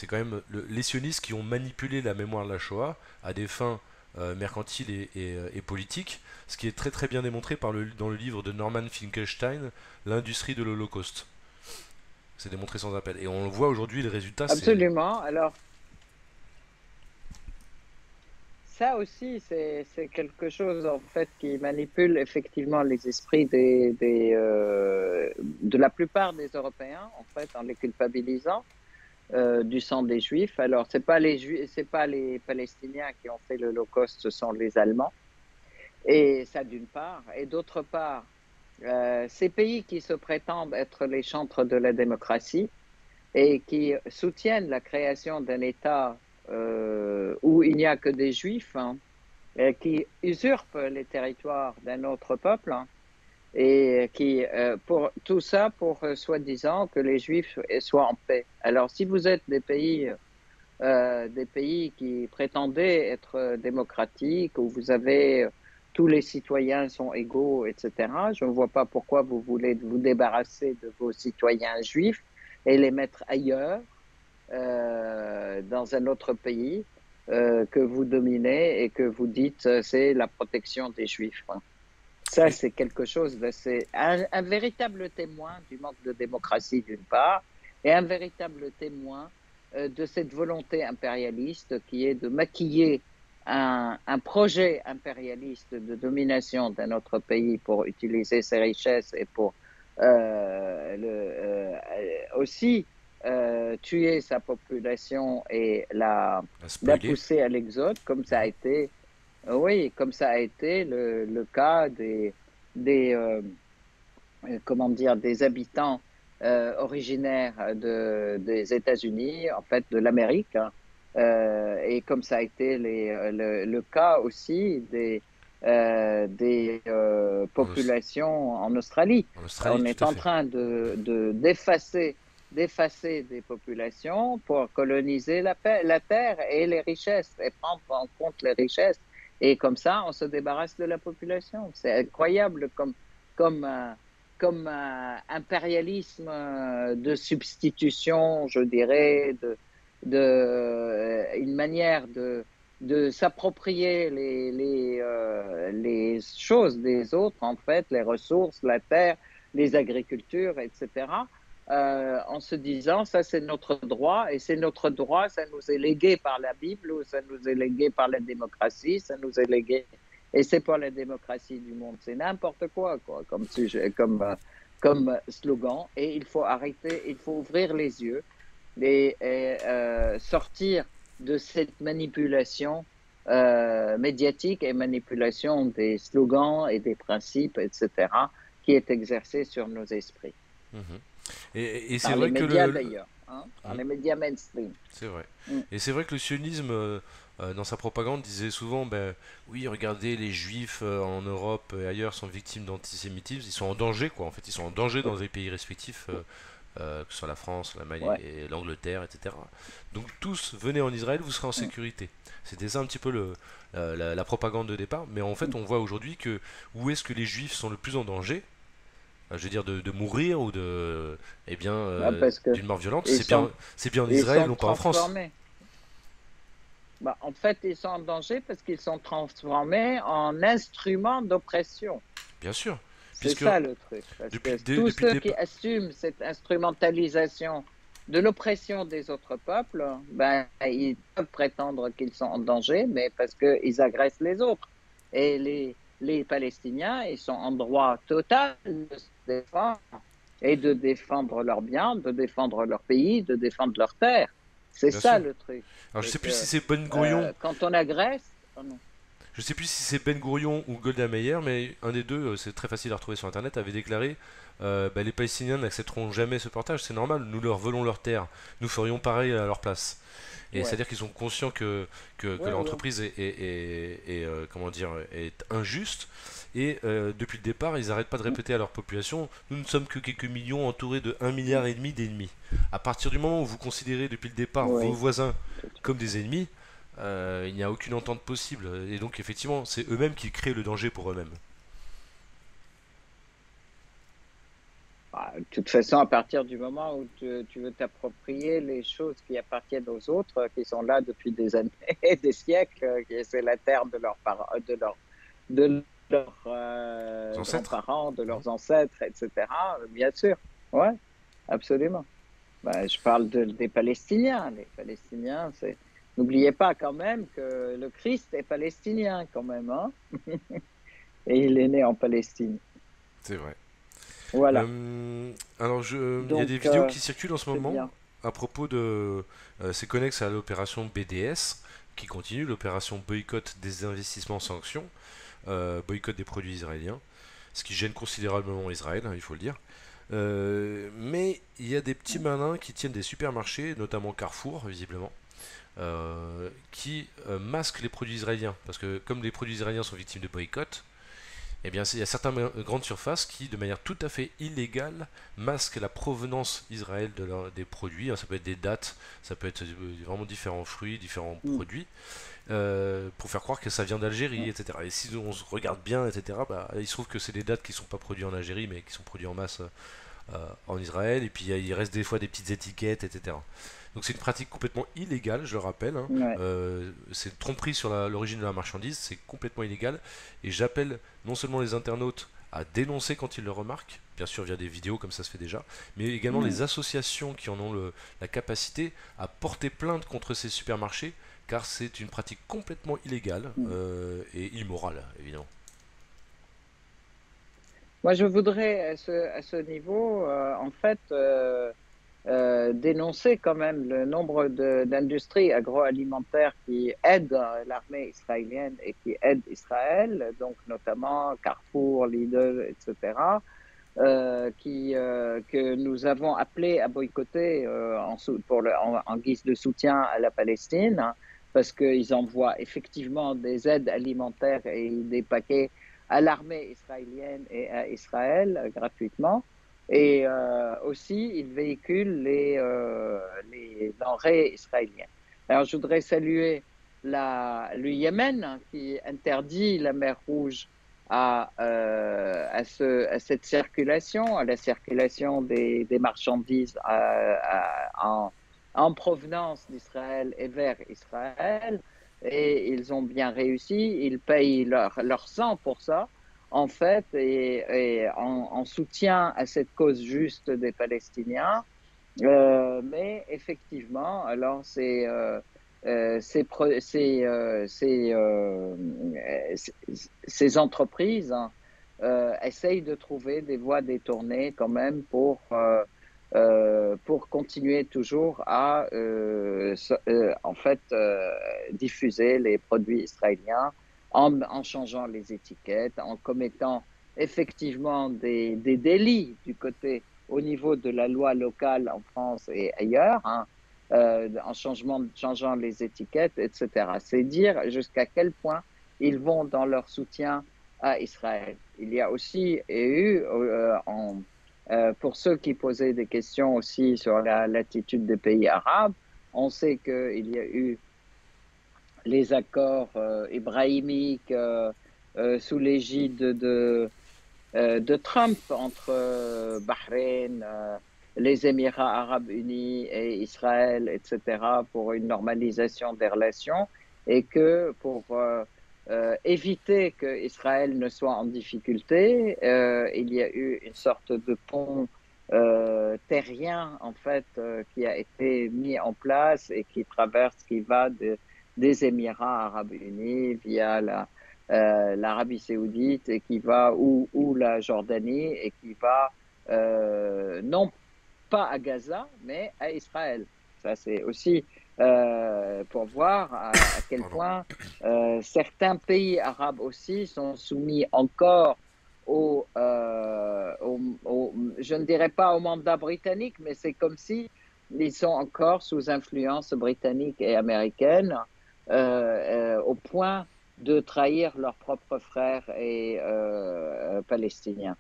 quand même les sionistes qui ont manipulé la mémoire de la Shoah à des fins mercantiles et politiques, ce qui est très très bien démontré dans le livre de Norman Finkelstein, L'industrie de l'Holocauste. C'est démontré sans appel. Et on le voit aujourd'hui, le résultat, c'est... Absolument. Alors, ça aussi, c'est quelque chose en fait qui manipule effectivement les esprits de la plupart des Européens en fait en les culpabilisant du sang des Juifs. Alors, c'est pas les Palestiniens qui ont fait l'Holocauste, ce sont les Allemands. Et ça d'une part, et d'autre part, ces pays qui se prétendent être les chantres de la démocratie et qui soutiennent la création d'un État où il n'y a que des Juifs, hein, qui usurpent les territoires d'un autre peuple, hein, et qui, pour tout ça, pour soi-disant que les Juifs soient en paix. Alors, si vous êtes des pays qui prétendaient être démocratiques, où vous avez tous les citoyens sont égaux, etc., je ne vois pas pourquoi vous voulez vous débarrasser de vos citoyens juifs et les mettre ailleurs, dans un autre pays que vous dominez et que vous dites c'est la protection des juifs. Ça, Et, c'est quelque chose de, c'est un véritable témoin du manque de démocratie d'une part, et un véritable témoin de cette volonté impérialiste qui est de maquiller un projet impérialiste de domination d'un autre pays pour utiliser ses richesses et pour aussi tuer sa population et à la spoiler. pousser à l'exode, comme ça a Mhm. été oui, comme ça a été le cas des comment dire, des habitants originaires des États-Unis, en fait, de l'Amérique, hein, et comme ça a été le cas aussi des En, Aus- populations en Australie. En Australie, On tout est à en fait. train d'effacer des populations pour coloniser la terre et les richesses et prendre en compte les richesses. Et comme ça, on se débarrasse de la population. C'est incroyable comme, euh, comme impérialisme de substitution, je dirais, une manière de s'approprier les choses des autres, en fait, les ressources, la terre, les agricultures, etc., en se disant, ça c'est notre droit, et c'est notre droit, ça nous est légué par la Bible, ou ça nous est légué par la démocratie, ça nous est légué, et c'est pour la démocratie du monde. C'est n'importe quoi, comme sujet, comme slogan, et il faut arrêter, il faut ouvrir les yeux et sortir de cette manipulation médiatique et manipulation des slogans et des principes, etc., qui est exercée sur nos esprits, Mhm. Et c'est par les vrai que médias d'ailleurs, hein, par Mhm. les médias mainstream. C'est vrai. Mm. Et c'est vrai que le sionisme, dans sa propagande, disait souvent, ben oui, regardez, les juifs en Europe et ailleurs sont victimes d'antisémitisme, ils sont en danger, quoi. En fait, ils sont en danger dans les pays respectifs, que ce soit la France, l'Allemagne Ouais. et l'Angleterre, etc. Donc tous, venez en Israël, vous serez en Mm. sécurité. C'était ça un petit peu la propagande de départ. Mais en fait, on voit aujourd'hui que où est-ce que les juifs sont le plus en danger, je veux dire de mourir ou de, eh bien, Bah, parce que d'une mort violente, ils sont, c'est bien en ils Israël, sont non pas en France. transformés. Bah, en fait, ils sont en danger parce qu'ils sont transformés en instruments d'oppression. Bien sûr, C'est puisque ça le truc. Parce que tous depuis le ceux qui départ. assument cette instrumentalisation de l'oppression des autres peuples, ben, ils peuvent prétendre qu'ils sont en danger, mais parce qu'ils agressent les autres. Et les Palestiniens, ils sont en droit total de se défendre et de défendre leurs biens, de défendre leur pays, de défendre leurs terres. C'est Bien ça sûr. le truc. Alors je C'est sais plus si que c'est Ben Gurion, quand on agresse, oh non. je sais plus si c'est Ben Gurion ou Golda Meir, mais un des deux, c'est très facile à retrouver sur internet, avait déclaré bah, les Palestiniens n'accepteront jamais ce partage, c'est normal, nous leur volons leur terre, nous ferions pareil à leur place. Et Ouais, c'est-à-dire qu'ils sont conscients que ouais, ouais. l'entreprise comment dire, est injuste. Et depuis le départ, ils n'arrêtent pas de répéter à leur population, nous ne sommes que quelques millions entourés de 1,5 milliard d'ennemis. À partir du moment où vous considérez depuis le départ vos Oui, voisins tout à comme fait. des ennemis, il n'y a aucune entente possible. Et donc effectivement, c'est eux-mêmes qui créent le danger pour eux-mêmes. Bah, de toute façon, à partir du moment où tu veux t'approprier les choses qui appartiennent aux autres, qui sont là depuis des années, des siècles, c'est la terre de leurs parents, de leurs Les ancêtres. grands-parents, de Mhm. leurs ancêtres, etc. Bien sûr, ouais, absolument. Bah, je parle des Palestiniens. Les Palestiniens, c'est. N'oubliez pas quand même que le Christ est palestinien quand même, hein, et il est né en Palestine. C'est vrai. Voilà. Alors, il y a Donc, des vidéos qui circulent en ce c'est moment bien. à propos de. C'est connexe à l'opération BDS qui continue, l'opération boycott des investissements sanctions, boycott des produits israéliens, ce qui gêne considérablement Israël, hein, il faut le dire. Mais il y a des petits malins qui tiennent des supermarchés, notamment Carrefour, visiblement, qui masquent les produits israéliens. Parce que comme les produits israéliens sont victimes de boycott, eh bien, il y a certaines grandes surfaces qui, de manière tout à fait illégale, masquent la provenance Israël des produits. Ça peut être des dates, ça peut être vraiment différents fruits, différents Mm. produits, pour faire croire que ça vient d'Algérie, etc. Et si on se regarde bien, etc., bah, il se trouve que c'est des dates qui ne sont pas produits en Algérie, mais qui sont produits en masse en Israël, et puis il reste des fois des petites étiquettes, etc. Donc c'est une pratique complètement illégale, je le rappelle, hein. Ouais. C'est une tromperie sur l'origine de la marchandise, c'est complètement illégal, et j'appelle non seulement les internautes à dénoncer quand ils le remarquent, bien sûr via des vidéos comme ça se fait déjà, mais également Mm. les associations qui en ont la capacité à porter plainte contre ces supermarchés, car c'est une pratique complètement illégale Mm. et immorale, évidemment. Moi, je voudrais à ce niveau, en fait, dénoncer quand même le nombre d'industries agroalimentaires qui aident l'armée israélienne et qui aident Israël, donc notamment Carrefour, Lidl, etc., que nous avons appelé à boycotter en guise de soutien à la Palestine, hein, parce qu'ils envoient effectivement des aides alimentaires et des paquets à l'armée israélienne et à Israël gratuitement. Et aussi, ils véhiculent les denrées israéliennes. Alors, je voudrais saluer le Yémen, hein, qui interdit la mer Rouge à cette circulation, à la circulation des marchandises en provenance d'Israël et vers Israël. Et ils ont bien réussi, ils payent leur sang pour ça, en fait, et en soutien à cette cause juste des Palestiniens. Mais effectivement, alors ces entreprises, hein, essayent de trouver des voies détournées quand même pour continuer toujours à en fait diffuser les produits israéliens en changeant les étiquettes, en commettant effectivement des délits du côté au niveau de la loi locale en France et ailleurs, hein, changeant les étiquettes, etc. C'est dire jusqu'à quel point ils vont dans leur soutien à Israël. Il y a aussi eu, pour ceux qui posaient des questions aussi sur l'attitude des pays arabes, on sait qu'il y a eu les accords ibrahimiques sous l'égide de Trump entre Bahreïn, les Émirats arabes unis et Israël, etc., pour une normalisation des relations et que pour éviter que Israël ne soit en difficulté, il y a eu une sorte de pont terrien en fait qui a été mis en place et qui va des Émirats arabes unis via l'Arabie saoudite et qui va ou la Jordanie et qui va non pas à Gaza mais à Israël. Ça c'est aussi pour voir à quel Pardon. point certains pays arabes aussi sont soumis encore je ne dirais pas au mandat britannique, mais c'est comme si ils sont encore sous influence britannique et américaine, au point de trahir leurs propres frères et palestiniens.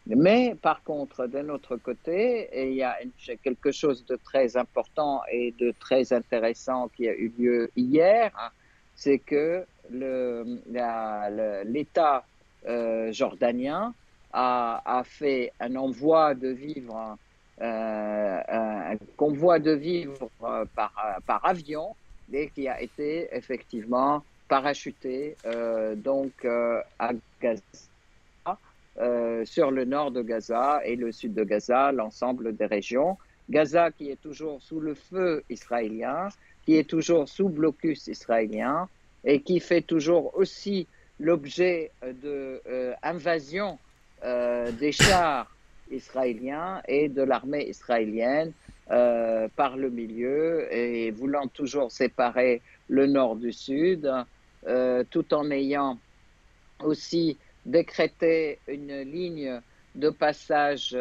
Mais par contre, d'un autre côté, il y a quelque chose de très important et de très intéressant qui a eu lieu hier, hein, c'est que l'État jordanien a fait un envoi de vivres, un convoi de vivres par avion et qui a été effectivement parachuté à Gaza, sur le nord de Gaza et le sud de Gaza, l'ensemble des régions. Gaza qui est toujours sous le feu israélien, qui est toujours sous blocus israélien et qui fait toujours aussi l'objet d'invasions des chars israéliens et de l'armée israélienne par le milieu et voulant toujours séparer le nord du sud, tout en ayant aussi décrété une ligne de passage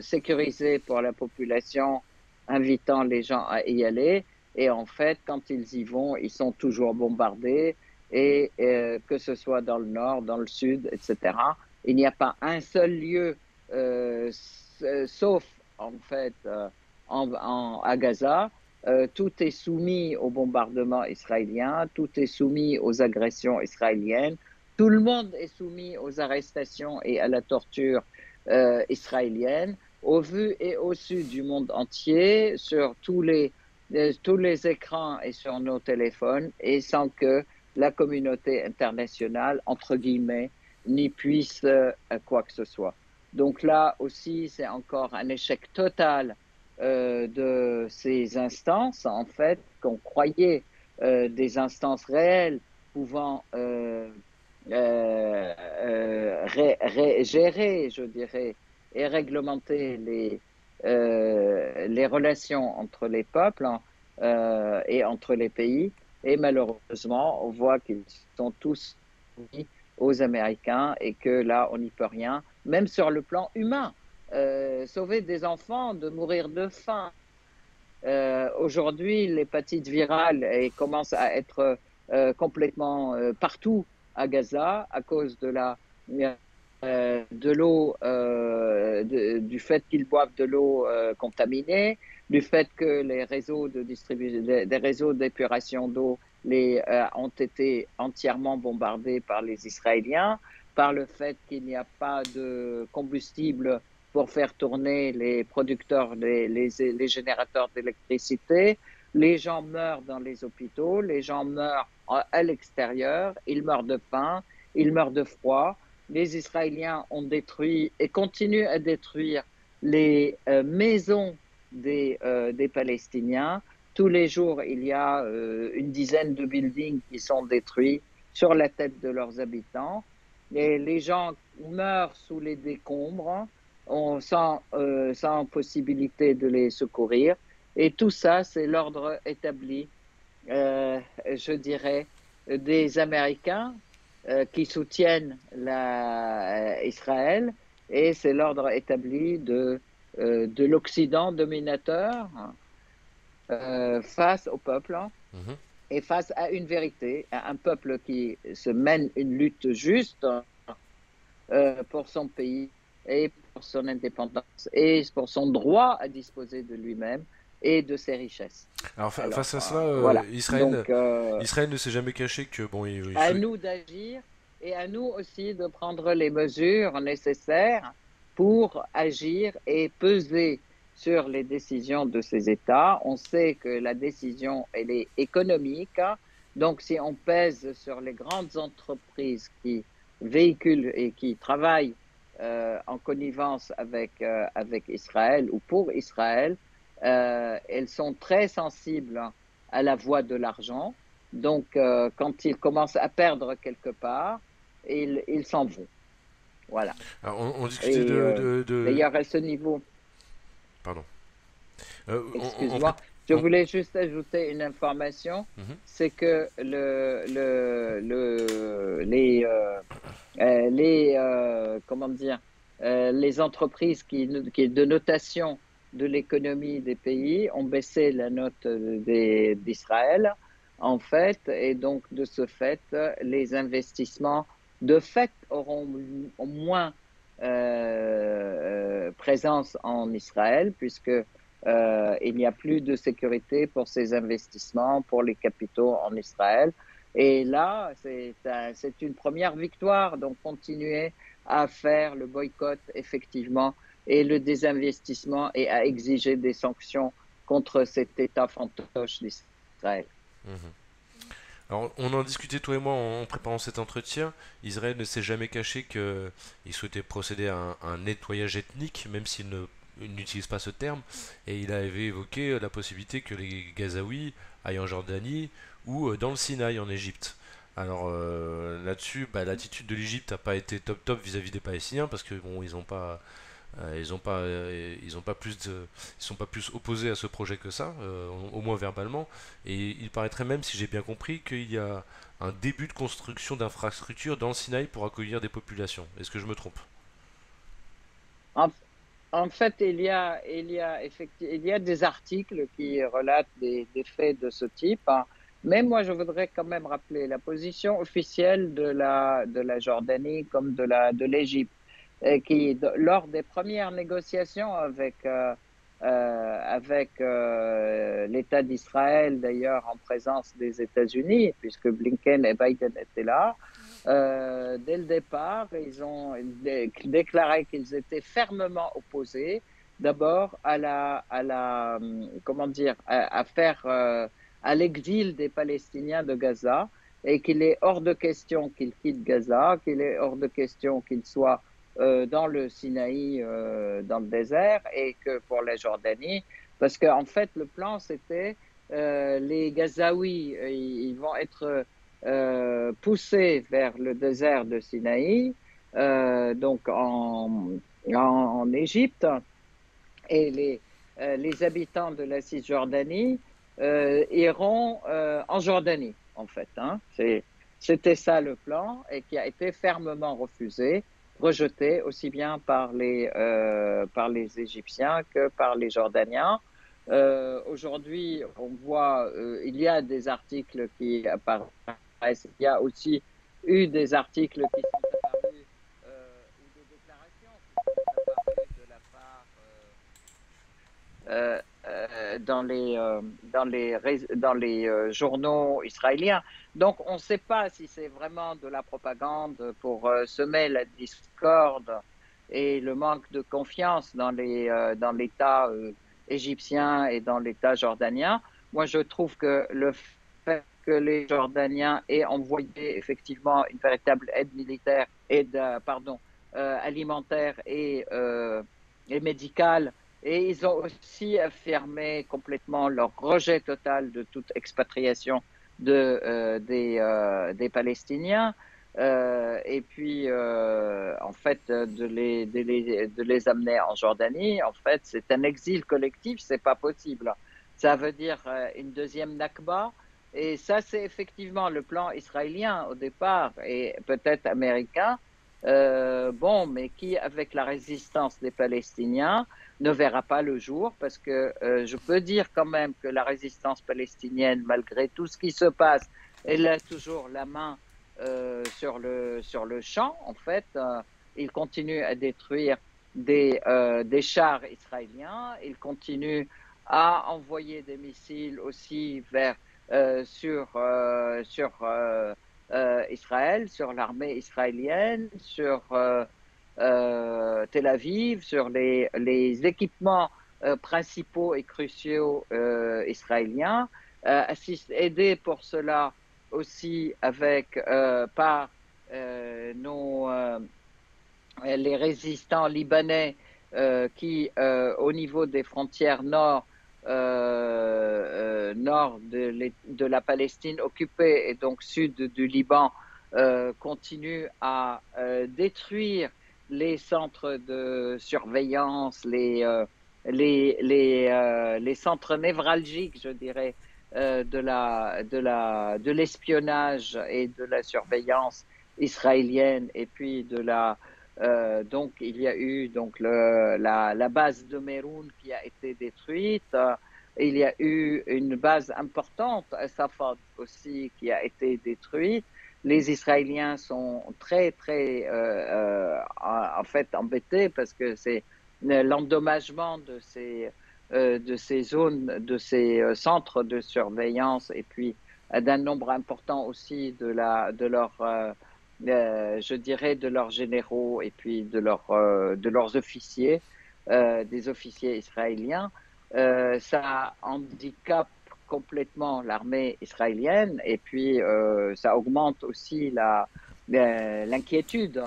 sécurisée pour la population, invitant les gens à y aller. Et en fait, quand ils y vont, ils sont toujours bombardés, et que ce soit dans le nord, dans le sud, etc. Il n'y a pas un seul lieu, sauf en fait à Gaza. Tout est soumis au bombardement israélien, tout est soumis aux agressions israéliennes. Tout le monde est soumis aux arrestations et à la torture israélienne, au vu et au su du monde entier, sur tous les écrans et sur nos téléphones, et sans que la communauté internationale, entre guillemets, n'y puisse quoi que ce soit. Donc là aussi, c'est encore un échec total de ces instances, en fait, qu'on croyait des instances réelles pouvant gérer, je dirais, et réglementer les relations entre les peuples, hein, et entre les pays. Et malheureusement, on voit qu'ils sont tous soumis aux Américains et que là, on n'y peut rien, même sur le plan humain. Sauver des enfants de mourir de faim. Aujourd'hui, l'hépatite virale commence à être complètement partout à Gaza à cause de l'eau, du fait qu'ils boivent de l'eau contaminée, du fait que les réseaux des réseaux d'épuration d'eau ont été entièrement bombardés par les Israéliens, par le fait qu'il n'y a pas de combustible pour faire tourner les producteurs, les générateurs d'électricité. Les gens meurent dans les hôpitaux, les gens meurent à l'extérieur, ils meurent de faim, ils meurent de froid. Les Israéliens ont détruit et continuent à détruire les maisons des Palestiniens. Tous les jours, il y a une dizaine de buildings qui sont détruits sur la tête de leurs habitants. Et les gens meurent sous les décombres, sans possibilité de les secourir. Et tout ça, c'est l'ordre établi, je dirais, des Américains qui soutiennent Israël, et c'est l'ordre établi de l'Occident dominateur face au peuple, hein, Mhm. et face à une vérité, à un peuple qui se mène une lutte juste pour son pays et pour son indépendance et pour son droit à disposer de lui-même et de ses richesses. Alors Alors face à cela, voilà. Israël, Donc Israël ne s'est jamais caché que bon, à nous d'agir et à nous aussi de prendre les mesures nécessaires pour agir et peser sur les décisions de ces États. On sait que la décision, elle est économique. Donc, si on pèse sur les grandes entreprises qui véhiculent et qui travaillent en connivence avec Israël ou pour Israël, elles sont très sensibles à la voie de l'argent. Donc, quand ils commencent à perdre quelque part, ils s'en vont. Voilà. Alors, on discutait Et de... d'ailleurs, à ce niveau, Pardon. On excuse-moi, ferait... je on- voulais juste ajouter une information, Mhm. c'est que comment dire, les entreprises qui de notation de l'économie des pays ont baissé la note d'Israël, en fait, et donc de ce fait, les investissements de fait auront moins présence en Israël, puisque il n'y a plus de sécurité pour ces investissements, pour les capitaux en Israël. Et là, c'est une première victoire. Donc, continuer à faire le boycott, effectivement, et le désinvestissement et à exiger des sanctions contre cet État fantoche d'Israël. Mhm. Alors, on en discutait toi et moi en préparant cet entretien. Israël ne s'est jamais caché qu'il souhaitait procéder à un nettoyage ethnique, même s'il il n'utilise pas ce terme. Et il avait évoqué la possibilité que les Gazaouis aillent en Jordanie ou dans le Sinaï en Égypte. Alors là-dessus, bah, l'attitude de l'Égypte n'a pas été top top vis-à-vis des Palestiniens parce que bon, ils ont pas plus ils sont pas plus opposés à ce projet que ça, au moins verbalement. Et il paraîtrait même, si j'ai bien compris, qu'il y a un début de construction d'infrastructures dans le Sinaï pour accueillir des populations. Est-ce que je me trompe? En, en fait, il y a des articles qui relatent des faits de ce type, hein. Mais moi, je voudrais quand même rappeler la position officielle de la Jordanie comme de l'Égypte, lors des premières négociations avec l'État d'Israël, d'ailleurs en présence des États-Unis, puisque Blinken et Biden étaient là, dès le départ, ils ont déclaré qu'ils étaient fermement opposés, d'abord comment dire, à faire à l'exil des Palestiniens de Gaza, et qu'il est hors de question qu'ils quittent Gaza, qu'il est hors de question qu'ils soient dans le Sinaï, dans le désert, et que pour la Jordanie, parce qu'en en fait, le plan, c'était les Gazaouis, ils vont être poussés vers le désert de Sinaï, donc en Égypte, et les habitants de la Cisjordanie iront en Jordanie, en fait. Hein. C'était ça le plan, et qui a été fermement refusé, rejeté aussi bien par les Égyptiens que par les Jordaniens. Aujourd'hui, on voit, il y a des articles qui apparaissent, il y a aussi eu des articles qui sont apparus, ou des déclarations qui sont apparues de la part dans les journaux israéliens. Donc, on ne sait pas si c'est vraiment de la propagande pour semer la discorde et le manque de confiance dans l'État égyptien et dans l'État jordanien. Moi, je trouve que le fait que les Jordaniens aient envoyé effectivement une véritable aide militaire, pardon, alimentaire et médicale, et ils ont aussi affirmé complètement leur rejet total de toute expatriation des Palestiniens. Et puis, en fait, de les amener en Jordanie, en fait, c'est un exil collectif, c'est pas possible. Ça veut dire une deuxième Nakba. Et ça, c'est effectivement le plan israélien au départ et peut-être américain. Bon, mais qui, avec la résistance des Palestiniens, ne verra pas le jour, parce que je peux dire quand même que la résistance palestinienne, malgré tout ce qui se passe, elle a toujours la main sur le champ, en fait. Il continue à détruire des chars israéliens, il continue à envoyer des missiles aussi sur Israël, sur l'armée israélienne, sur Tel Aviv, sur les équipements principaux et cruciaux israéliens, aidés pour cela aussi par les résistants libanais au niveau des frontières nord de la Palestine occupée et donc sud du Liban, continuent à détruire les centres de surveillance, les centres névralgiques, je dirais, de l'espionnage et de la surveillance israélienne, et puis donc il y a eu donc la base de Meroun qui a été détruite. Il y a eu une base importante à Safad aussi qui a été détruite. Les Israéliens sont très très en fait embêtés parce que c'est l'endommagement de ces zones, de ces centres de surveillance, et puis d'un nombre important aussi je dirais, de leurs généraux et puis de leurs officiers, des officiers israéliens. Ça handicape complètement l'armée israélienne, et puis ça augmente aussi l'inquiétude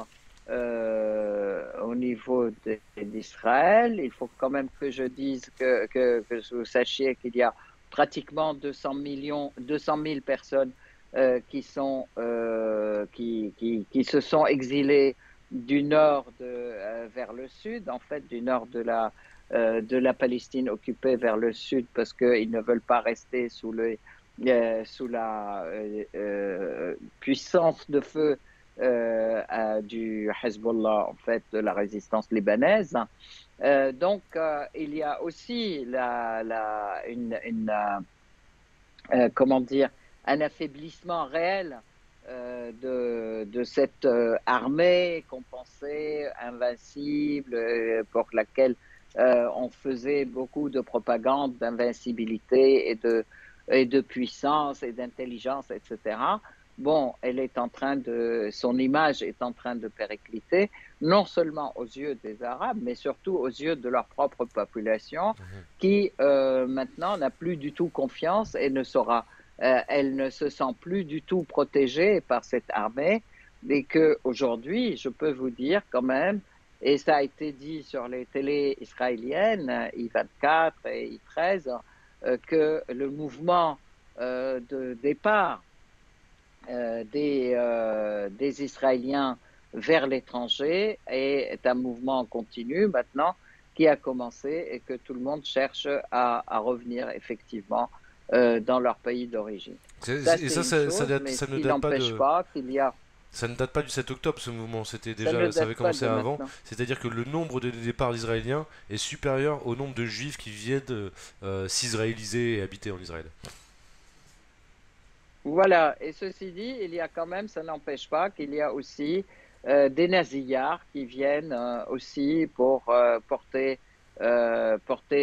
au niveau d'Israël. Il faut quand même que je dise que vous sachiez qu'il y a pratiquement 200 000 personnes qui se sont exilées du nord vers le sud, en fait, du nord de la Palestine occupée vers le sud, parce qu'ils ne veulent pas rester sous la puissance de feu du Hezbollah, en fait, de la résistance libanaise. Donc, il y a aussi comment dire, un affaiblissement réel de cette armée qu'on pensait invincible, pour laquelle on faisait beaucoup de propagande d'invincibilité et de puissance et d'intelligence, etc. Bon, son image est en train de péricliter, non seulement aux yeux des Arabes, mais surtout aux yeux de leur propre population, qui maintenant n'a plus du tout confiance et elle ne se sent plus du tout protégée par cette armée, et qu'aujourd'hui, je peux vous dire quand même, et ça a été dit sur les télés israéliennes, I24 et I13, que le mouvement de départ des Israéliens vers l'étranger est un mouvement continu maintenant qui a commencé, et que tout le monde cherche à revenir effectivement dans leur pays d'origine. Ça, Et c'est ça, une chose, mais ça ce ne qui date pas n'empêche de. pas qu'il y a... Ça ne date pas du 7 octobre, ce mouvement. C'était Ça ne déjà, ça date avait pas commencé de avant. maintenant. C'est-à-dire que le nombre de départs d'Israéliens est supérieur au nombre de Juifs qui viennent s'israéliser et habiter en Israël. Voilà, et ceci dit, il y a quand même, ça n'empêche pas qu'il y a aussi des nazillards qui viennent aussi pour porter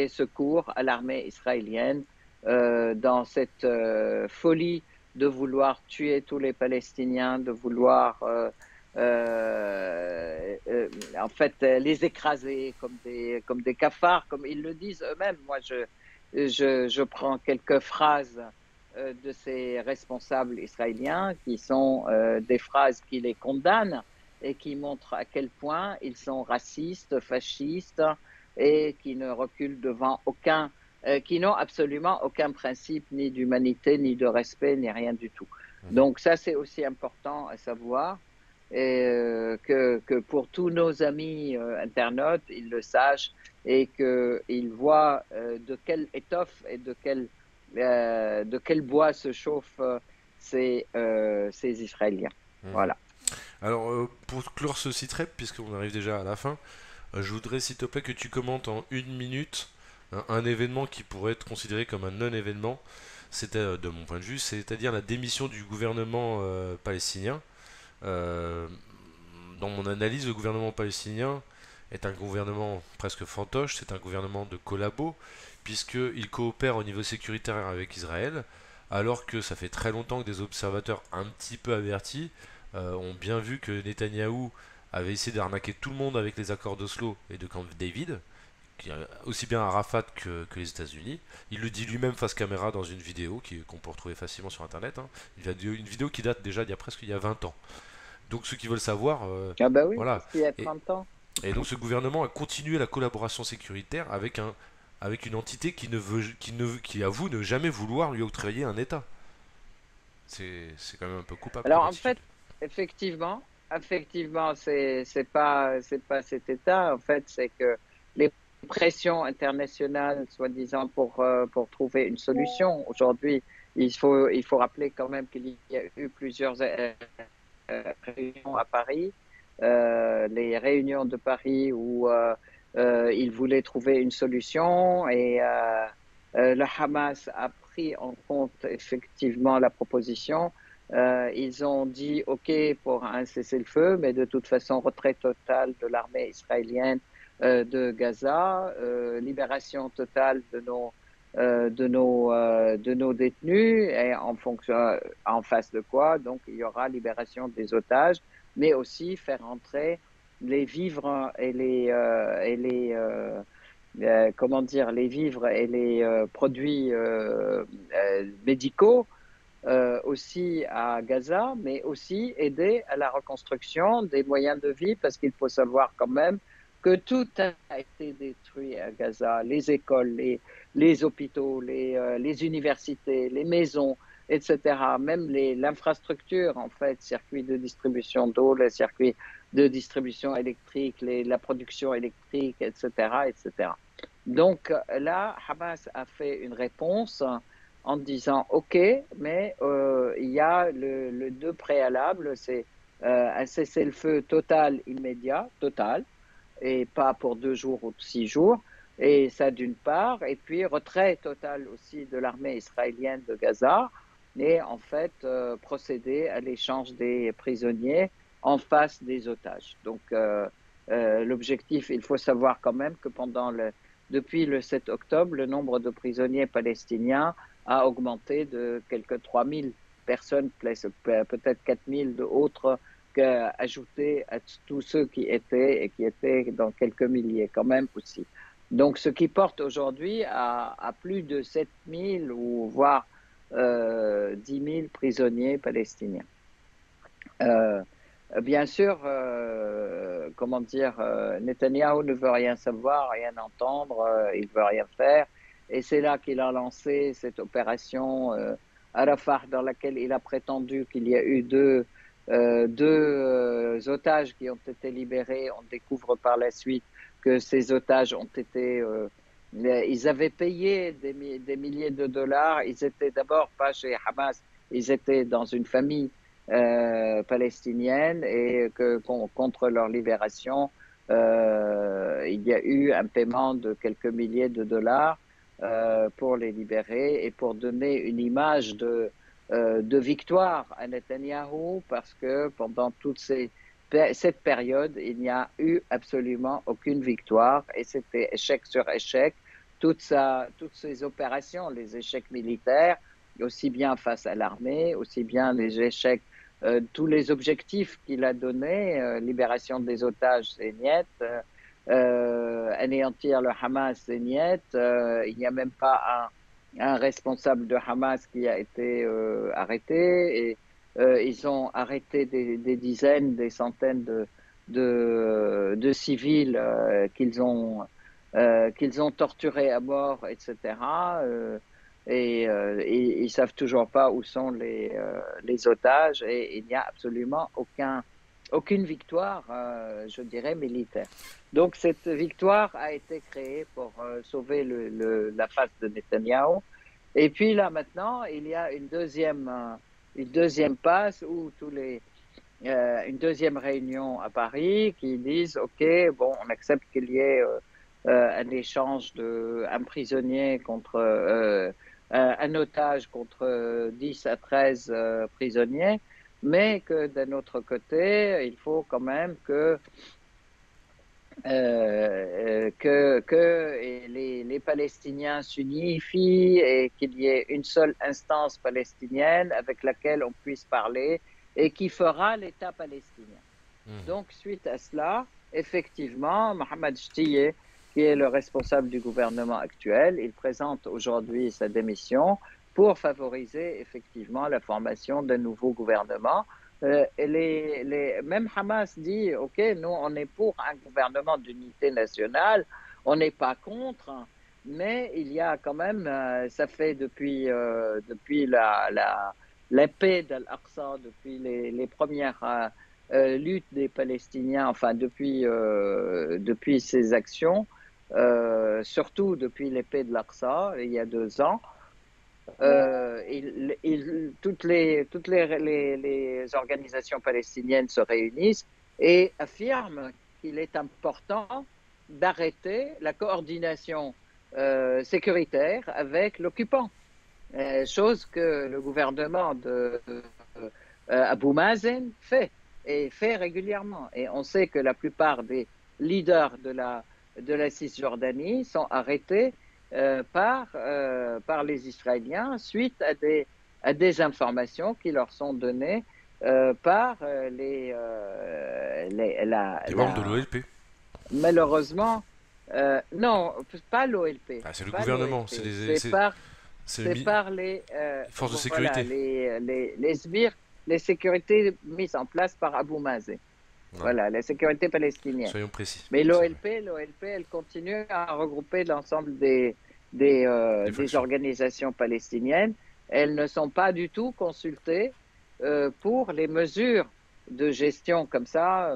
secours à l'armée israélienne dans cette folie de vouloir tuer tous les Palestiniens, de vouloir en fait les écraser comme des cafards, comme ils le disent eux-mêmes. Moi, je prends quelques phrases de ces responsables israéliens, qui sont des phrases qui les condamnent et qui montrent à quel point ils sont racistes, fascistes, et qui ne reculent devant qui n'ont absolument aucun principe ni d'humanité, ni de respect, ni rien du tout. Donc ça, c'est aussi important à savoir, et que pour tous nos amis internautes, ils le sachent, et qu'ils voient de quelle étoffe et de quel bois se chauffent ces Israéliens. Mhm. Voilà. Alors, pour clore ce site web, puisqu'on arrive déjà à la fin, je voudrais, s'il te plaît, que tu commentes en 1 minute un événement qui pourrait être considéré comme un non-événement, c'était de mon point de vue, c'est-à-dire la démission du gouvernement palestinien. Euh, dans mon analyse, le gouvernement palestinien est un gouvernement presque fantoche, c'est un gouvernement de collabo, puisqu'il coopère au niveau sécuritaire avec Israël, alors que ça fait très longtemps que des observateurs un petit peu avertis ont bien vu que Netanyahou avait essayé d'arnaquer tout le monde avec les accords d'Oslo et de Camp David, aussi bien Arafat que les États-Unis. Il le dit lui-même face caméra dans une vidéo qu'on peut retrouver facilement sur Internet, hein, une vidéo qui date déjà il y a presque 20 ans. Donc ceux qui veulent savoir, Ah ben oui, voilà. parce qu'il y a Et, 30 ans. et donc ce gouvernement a continué la collaboration sécuritaire avec une entité qui avoue ne jamais vouloir lui octroyer un État. C'est quand même un peu coupable Alors comme en attitude. fait, effectivement, c'est pas cet État. En fait, c'est que les pressions internationales, soi-disant pour trouver une solution. Aujourd'hui, il faut rappeler quand même qu'il y a eu plusieurs réunions à Paris, les réunions de Paris où ils voulaient trouver une solution et le Hamas a pris en compte effectivement la proposition. Ils ont dit OK pour un cessez-le-feu, mais de toute façon, retrait total de l'armée israélienne de Gaza, libération totale de nos détenus et en face de quoi, donc il y aura libération des otages, mais aussi faire entrer les vivres comment dire, les vivres et les produits médicaux aussi à Gaza, mais aussi aider à la reconstruction des moyens de vie, parce qu'il faut savoir quand même que tout a été détruit à Gaza, les écoles, les hôpitaux, les universités, les maisons, etc. Même l'infrastructure, en fait, circuits de distribution d'eau, les circuits de distribution électrique, la production électrique, etc., etc. Donc là, Hamas a fait une réponse en disant OK, mais il y a le deux préalable, c'est un cessez-le-feu total, immédiat, total, et pas pour 2 jours ou 6 jours, et ça d'une part, et puis retrait total aussi de l'armée israélienne de Gaza, et en fait procéder à l'échange des prisonniers en face des otages. Donc l'objectif, il faut savoir quand même que depuis le 7 octobre, le nombre de prisonniers palestiniens a augmenté de quelques 3000 personnes, peut-être 4000 d'autres ajoutés à tous ceux qui étaient dans quelques milliers quand même aussi. Donc, ce qui porte aujourd'hui à plus de 7000 ou voire 10 000 prisonniers palestiniens. Euh, Bien sûr, comment dire, Netanyahou ne veut rien savoir, rien entendre, il veut rien faire. Et c'est là qu'il a lancé cette opération à Rafah, dans laquelle il a prétendu qu'il y a eu deux otages qui ont été libérés. On découvre par la suite que ces otages ont été, ils avaient payé des milliers de dollars. Ils étaient d'abord pas chez Hamas, ils étaient dans une famille palestinienne, et contre leur libération, il y a eu un paiement de quelques milliers de dollars pour les libérer et pour donner une image de victoire à Netanyahou, parce que pendant cette période, il n'y a eu absolument aucune victoire et c'était échec sur échec. Toutes ces opérations, les échecs militaires, aussi bien face à l'armée, aussi bien les échecs, tous les objectifs qu'il a donnés, libération des otages, c'est niet, anéantir le Hamas, c'est niet, il n'y a même pas un responsable de Hamas qui a été arrêté, et ils ont arrêté des dizaines, des centaines de civils qu'ils ont torturés à mort, etc. Et ils savent toujours pas où sont les otages, et il n'y a absolument aucune victoire, je dirais, militaire. Donc cette victoire a été créée pour sauver la face de Netanyahou. Et puis là maintenant, il y a une deuxième passe où une deuxième réunion à Paris qui disent OK, bon, on accepte qu'il y ait un échange un prisonnier contre un otage contre 10 à 13 prisonniers, mais que d'un autre côté, il faut quand même que les Palestiniens s'unifient et qu'il y ait une seule instance palestinienne avec laquelle on puisse parler et qui fera l'État palestinien. Mhm. Donc, suite à cela, effectivement, Mohamed Chtiye, qui est le responsable du gouvernement actuel, il présente aujourd'hui sa démission pour favoriser effectivement la formation d'un nouveau gouvernement Même Hamas dit, OK, nous, on est pour un gouvernement d'unité nationale, on n'est pas contre, mais il y a quand même, ça fait depuis la paix d'Al-Aqsa, depuis les premières luttes des Palestiniens, enfin, depuis ces actions, surtout depuis l'épée de l'Aqsa, il y a 2 ans, les organisations palestiniennes se réunissent et affirment qu'il est important d'arrêter la coordination sécuritaire avec l'occupant, chose que le gouvernement de Abu Mazen fait et fait régulièrement. Et on sait que la plupart des leaders de la Cisjordanie sont arrêtés par les Israéliens suite à des informations qui leur sont données par Les membres de l'OLP. malheureusement, non, pas l'OLP, Ah, c'est le pas gouvernement, l'OLP, c'est par les forces de voilà, sécurité. les sbires, les sécurités mises en place par Abu Mazen. Voilà. Voilà, la sécurité palestinienne. Soyons précis. Mais C'est vrai. l'OLP, elle continue à regrouper l'ensemble des factions. organisations palestiniennes. Elles ne sont pas du tout consultées pour les mesures de gestion comme ça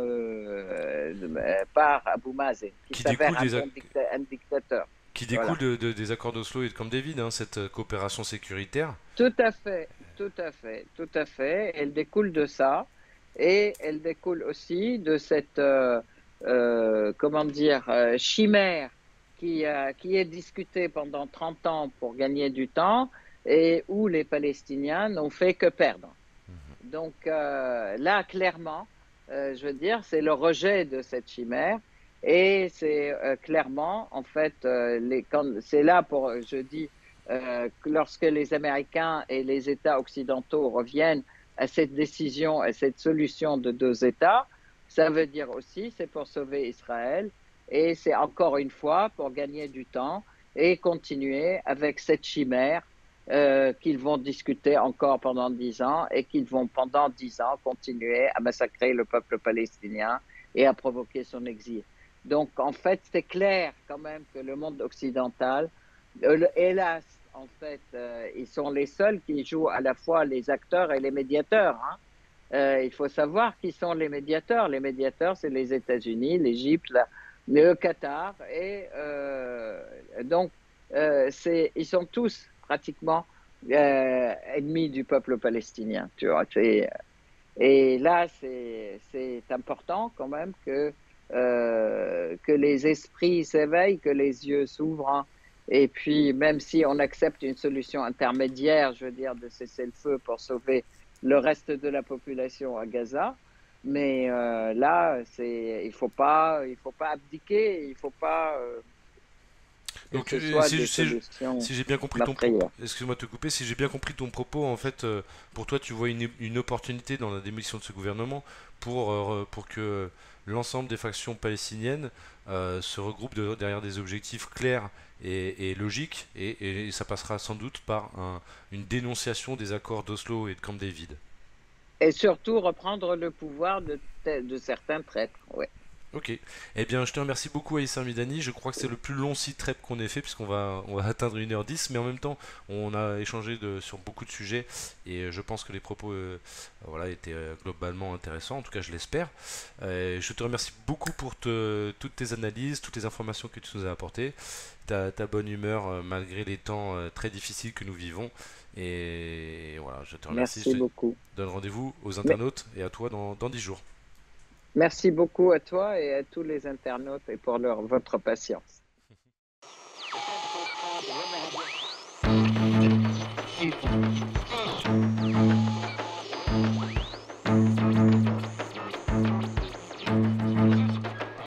par Abu Mazen, qui Qui s'avère découle un des, bon un dictateur. qui Voilà. découle des accords d'Oslo et de Camp David, hein, cette coopération sécuritaire. Tout à fait, tout à fait, tout à fait. Elle découle de ça et elle découle aussi de cette, comment dire, chimère qui est discutée pendant 30 ans pour gagner du temps et où les Palestiniens n'ont fait que perdre. Donc là, clairement, je veux dire, c'est le rejet de cette chimère et c'est clairement, en fait, c'est là pour, je dis, lorsque les Américains et les États occidentaux reviennent à cette décision, à cette solution de 2 États, ça veut dire aussi c'est pour sauver Israël et c'est encore une fois pour gagner du temps et continuer avec cette chimère qu'ils vont discuter encore pendant 10 ans et qu'ils vont pendant 10 ans continuer à massacrer le peuple palestinien et à provoquer son exil. Donc en fait, c'est clair quand même que le monde occidental, hélas, en fait, ils sont les seuls qui jouent à la fois les acteurs et les médiateurs. Hein. Il faut savoir qui sont les médiateurs. Les médiateurs, c'est les États-Unis, l'Égypte, le Qatar. Et donc, ils sont tous pratiquement ennemis du peuple palestinien. Tu vois, et là, c'est important quand même que les esprits s'éveillent, que les yeux s'ouvrent. Hein. Et puis, même si on accepte une solution intermédiaire, je veux dire, de cesser le feu pour sauver le reste de la population à Gaza, mais là, il faut pas abdiquer, il faut pas que Donc, ce soit des solutions si j'ai bien compris ton propos, meurtrières. excuse-moi de te couper, si j'ai bien compris ton propos, en fait, pour toi, tu vois une opportunité dans la démission de ce gouvernement pour que l'ensemble des factions palestiniennes se regroupent derrière des objectifs clairs et logiques, et ça passera sans doute par une dénonciation des accords d'Oslo et de Camp David. Et surtout reprendre le pouvoir de certains traîtres. Ouais. Ok. Eh bien, je te remercie beaucoup, Aïssa Midani. Je crois que c'est le plus long site rep qu'on ait fait, puisqu'on va atteindre 1h10, mais en même temps, on a échangé sur beaucoup de sujets, et je pense que les propos voilà, étaient globalement intéressants, en tout cas, je l'espère. Je te remercie beaucoup pour toutes tes analyses, toutes les informations que tu nous as apportées, ta bonne humeur, malgré les temps très difficiles que nous vivons. Et voilà, je te remercie. Merci Je te beaucoup. donne rendez-vous aux Mais internautes et à toi dans 10 jours. merci beaucoup à toi et à tous les internautes et pour votre patience.